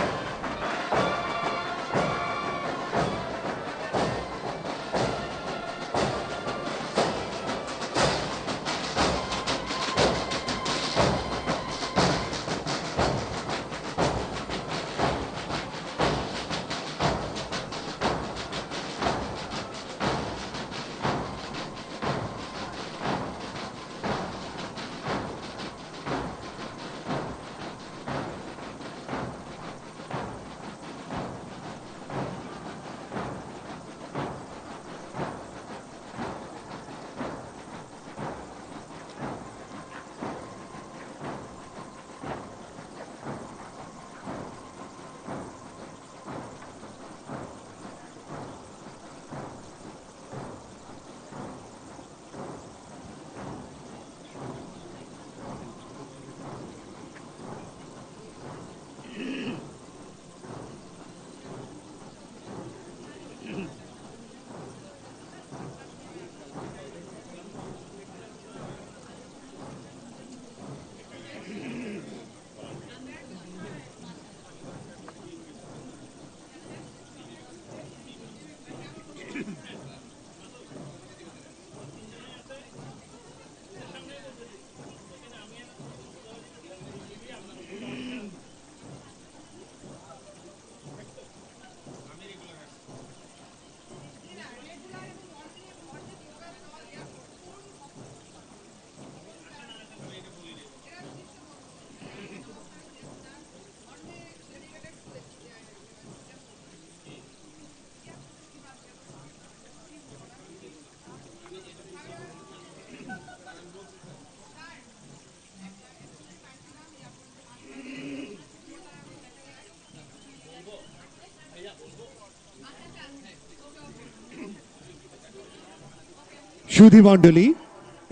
সুধীমণ্ডলী,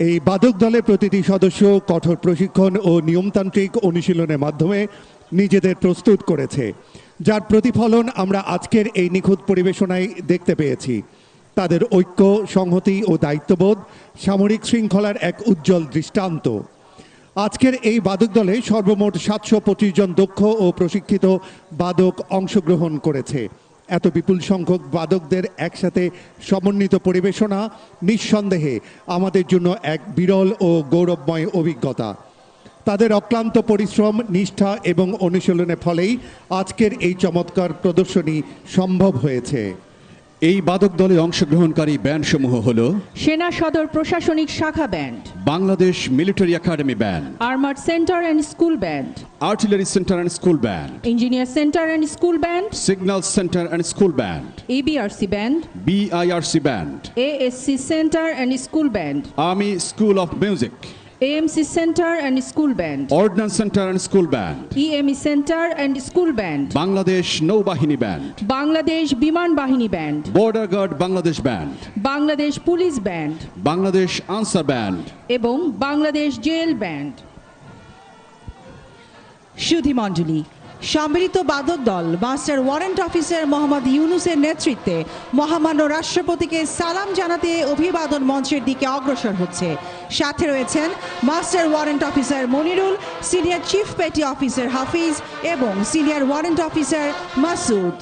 এই বাদক দলের প্রতিটি সদস্য কঠোর প্রশিক্ষণ ও নিয়মতান্ত্রিক অনুশীলনের মাধ্যমে নিজেদের প্রস্তুত করেছে, যার প্রতিফলন আমরা আজকের এই নিখুঁত পরিবেশনায় দেখতে পেয়েছি। তাদের ঐক্য, সংহতি ও দায়িত্ববোধ সামরিক শৃঙ্খলার এক উজ্জ্বল দৃষ্টান্ত। আজকের এই বাদক দলে সর্বমোট 725 জন দক্ষ ও প্রশিক্ষিত বাদক অংশগ্রহণ করেছে। এত বিপুল সংখ্যক বাদকদের একসাথে সমন্বিত পরিবেশনা নিঃসন্দেহে আমাদের জন্য এক বিরল ও গৌরবময় অভিজ্ঞতা। তাদের অক্লান্ত পরিশ্রম, নিষ্ঠা এবং অনুশীলনের ফলেই আজকের এই চমৎকার প্রদর্শনী সম্ভব হয়েছে। এই বাদক দলে অংশগ্রহণকারী ব্যান্ডসমূহ হল সেনা সদর প্রশাসনিক শাখা band, Bangladesh military academy band, armoured centre and school band, artillery centre and school band, engineer centre and school band, signal centre and school band, ABRC band, BIRC band, ASC centre and school band, army school of music, AMC centre and school band, ordnance centre and school band, EME centre and school band, Bangladesh নৌবাহিনী ব্যান্ড, বাংলাদেশ বিমান বাহিনী band, border guard Bangladesh band, Bangladesh police band, Bangladesh Ansar band এবং বাংলাদেশ জেল ব্যান্ড। সুধীমণ্ডলী, সম্মিলিত বাদক দল মাস্টার ওয়ারেন্ট অফিসার মোহাম্মদ ইউনুসের নেতৃত্বে মহামান্য রাষ্ট্রপতিকে সালাম জানাতে অভিবাদন মঞ্চের দিকে অগ্রসর হচ্ছে। সাথে রয়েছেন master warrant officer Monirul, senior chief petty officer Hafiz এবং senior warrant officer Masud.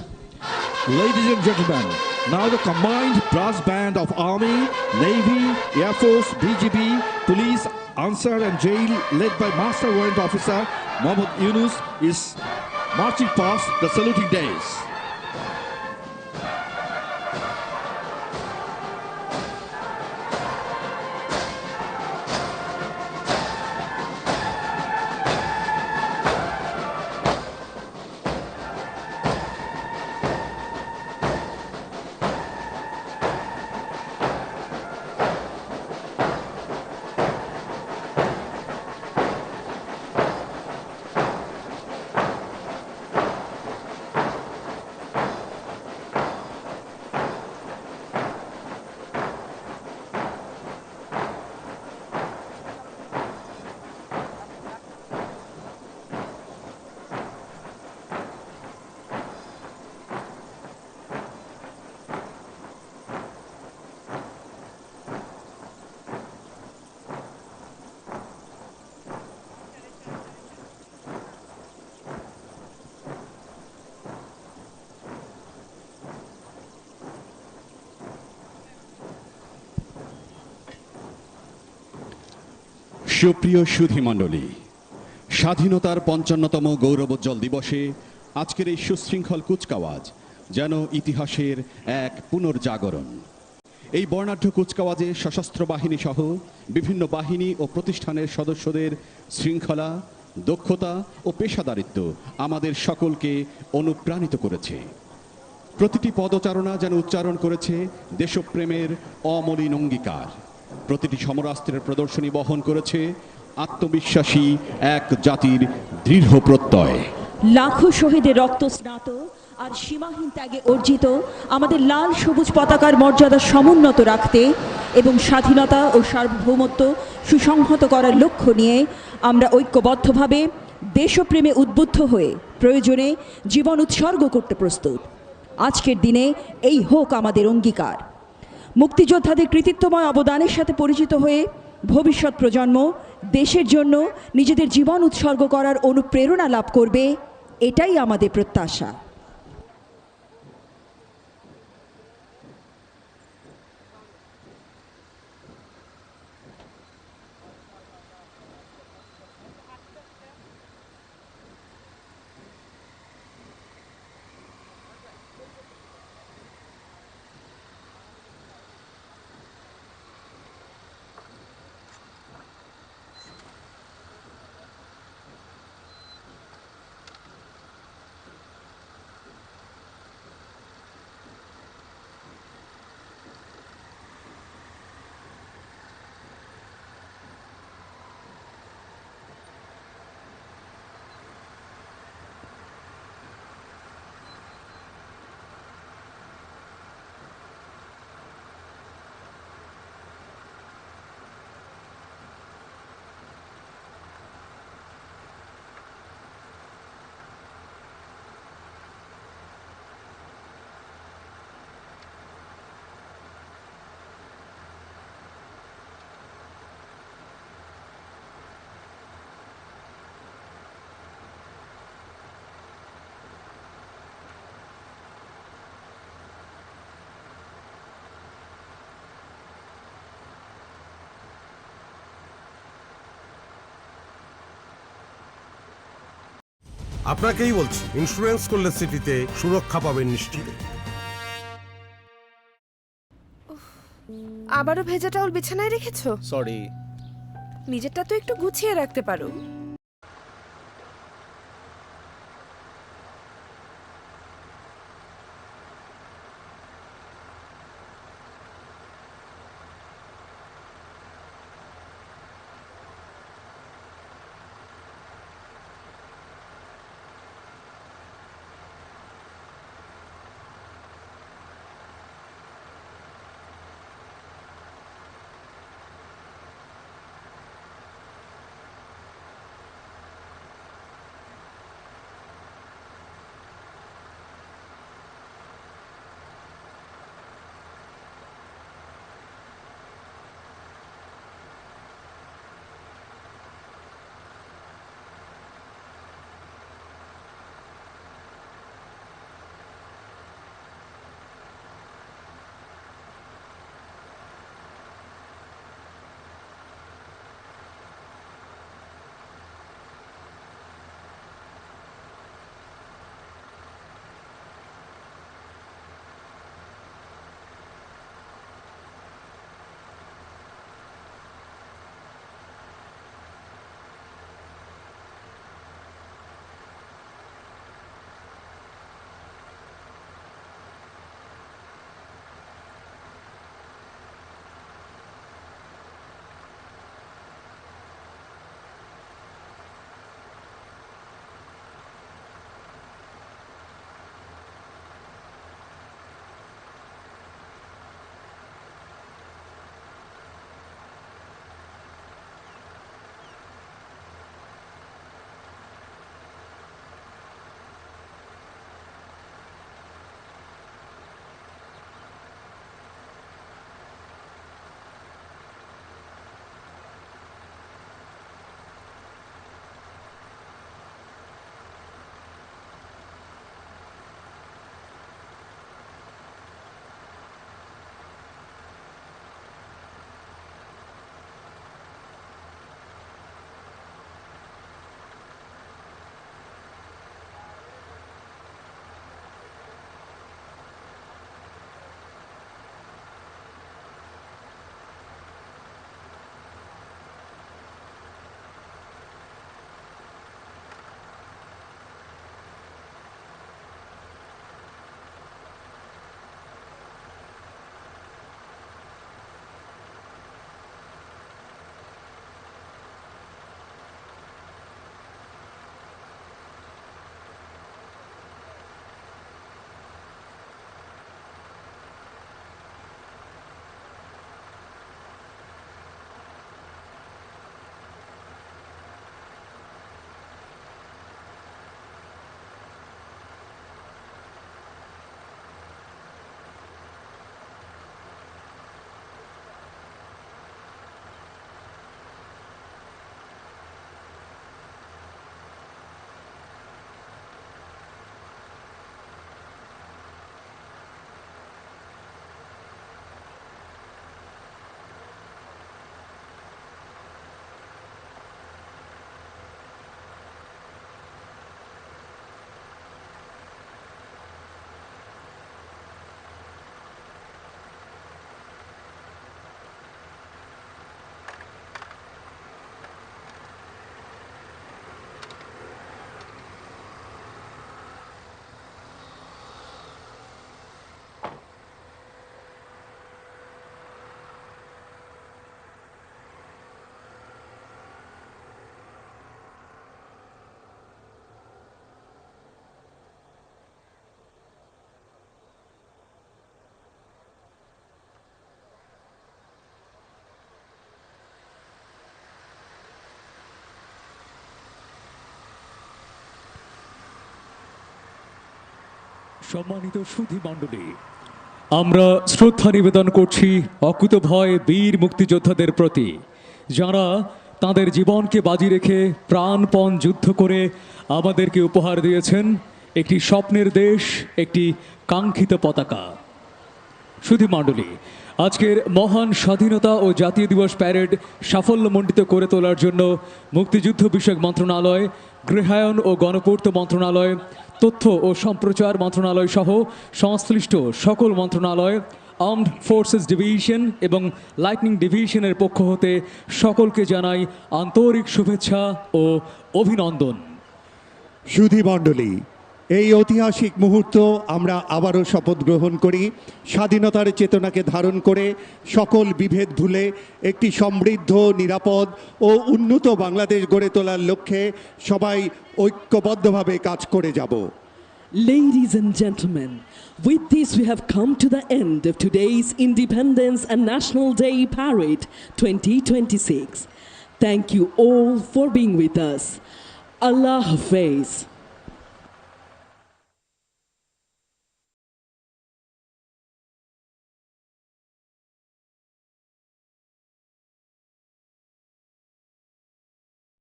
Ladies and gentlemen, now the combined brass band of Army, Navy, Air Force, BGB, Police, Ansar and Jail, led by Master Warrant Officer Mohammad Yunus, is marching past the saluting days. সুপ্রিয় সুধীমণ্ডলী, স্বাধীনতার ৫৫তম গৌরবোজ্জ্বল দিবসে আজকের এই সুশৃঙ্খল কুচকাওয়াজ যেন ইতিহাসের এক পুনর্জাগরণ। এই বর্ণাঢ্য কুচকাওয়াজে সশস্ত্র বাহিনী সহ বিভিন্ন বাহিনী ও প্রতিষ্ঠানের সদস্যদের শৃঙ্খলা, দক্ষতা ও পেশাদারিত্ব আমাদের সকলকে অনুপ্রাণিত করেছে। প্রতিটি পদচারণা যেন উচ্চারণ করেছে দেশপ্রেমের অমলিন অঙ্গীকার। প্রতিটি সমরাস্ত্রের প্রদর্শনী বহন করেছে আত্মবিশ্বাসী এক জাতির দৃঢ় প্রত্যয়। লাখো শহীদের রক্ত স্নাত আর সীমাহীন ত্যাগে অর্জিত আমাদের লাল সবুজ পতাকার মর্যাদা সমুন্নত রাখতে এবং স্বাধীনতা ও সার্বভৌমত্ব সুসংহত করার লক্ষ্য নিয়ে আমরা ঐক্যবদ্ধভাবে দেশপ্রেমে উদ্বুদ্ধ হয়ে প্রয়োজনে জীবন উৎসর্গ করতে প্রস্তুত। আজকের দিনে এই হোক আমাদের অঙ্গীকার। মুক্তিযোদ্ধাদের কৃতিত্বময় অবদানের সাথে পরিচিত হয়ে ভবিষ্যৎ প্রজন্ম দেশের জন্য নিজেদের জীবন উৎসর্গ করার অনুপ্রেরণা লাভ করবে, এটাই আমাদের প্রত্যাশা। আপনাকেই বলছি, ইন্স্যুরেন্স করলে সিটিতে সুরক্ষা পাবেন নিশ্চিত। আবারও ভেজা টাওয়াল বিছানায় রেখেছো? সরি। নিজেরটা তো একটু গুছিয়ে রাখতে পারো। সম্মানিত সুধী মণ্ডলী, আমরা শ্রদ্ধা নিবেদন করছি অকুতভয় বীর মুক্তিযোদ্ধাদের প্রতি, যারা তাদের জীবনকে বাজি রেখে প্রাণপণ যুদ্ধ করে আমাদেরকে উপহার দিয়েছেন একটি স্বপ্নের দেশ, একটি কাঙ্ক্ষিত পতাকা। সুধী মণ্ডলী, আজকের মহান স্বাধীনতা ও জাতীয় দিবস প্যারেড সাফল্যমণ্ডিত করে তোলার জন্য মুক্তিযুদ্ধ বিষয়ক মন্ত্রণালয়, গৃহায়ন ও গণপূর্ত মন্ত্রণালয়, তথ্য ও সম্প্রচার মন্ত্রণালয় সহ সংশ্লিষ্ট সকল মন্ত্রণালয়, আর্মড ফোর্সেস ডিভিশন এবং লাইটনিং ডিভিশনের পক্ষ হতে সকলকে জানাই আন্তরিক শুভেচ্ছা ও অভিনন্দন। সুধী মণ্ডলী, এই ঐতিহাসিক মুহূর্ত আমরা আবারও শপথ গ্রহণ করি স্বাধীনতার চেতনাকে ধারণ করে সকল বিভেদ ভুলে একটি সমৃদ্ধ, নিরাপদ ও উন্নত বাংলাদেশ গড়ে তোলার লক্ষ্যে সবাই ঐক্যবদ্ধভাবে কাজ করে যাব। Ladies and gentlemen, with this we have come to the end of today's Independence and National Day Parade 2026. Thank you all for being with us. Allah Hafiz.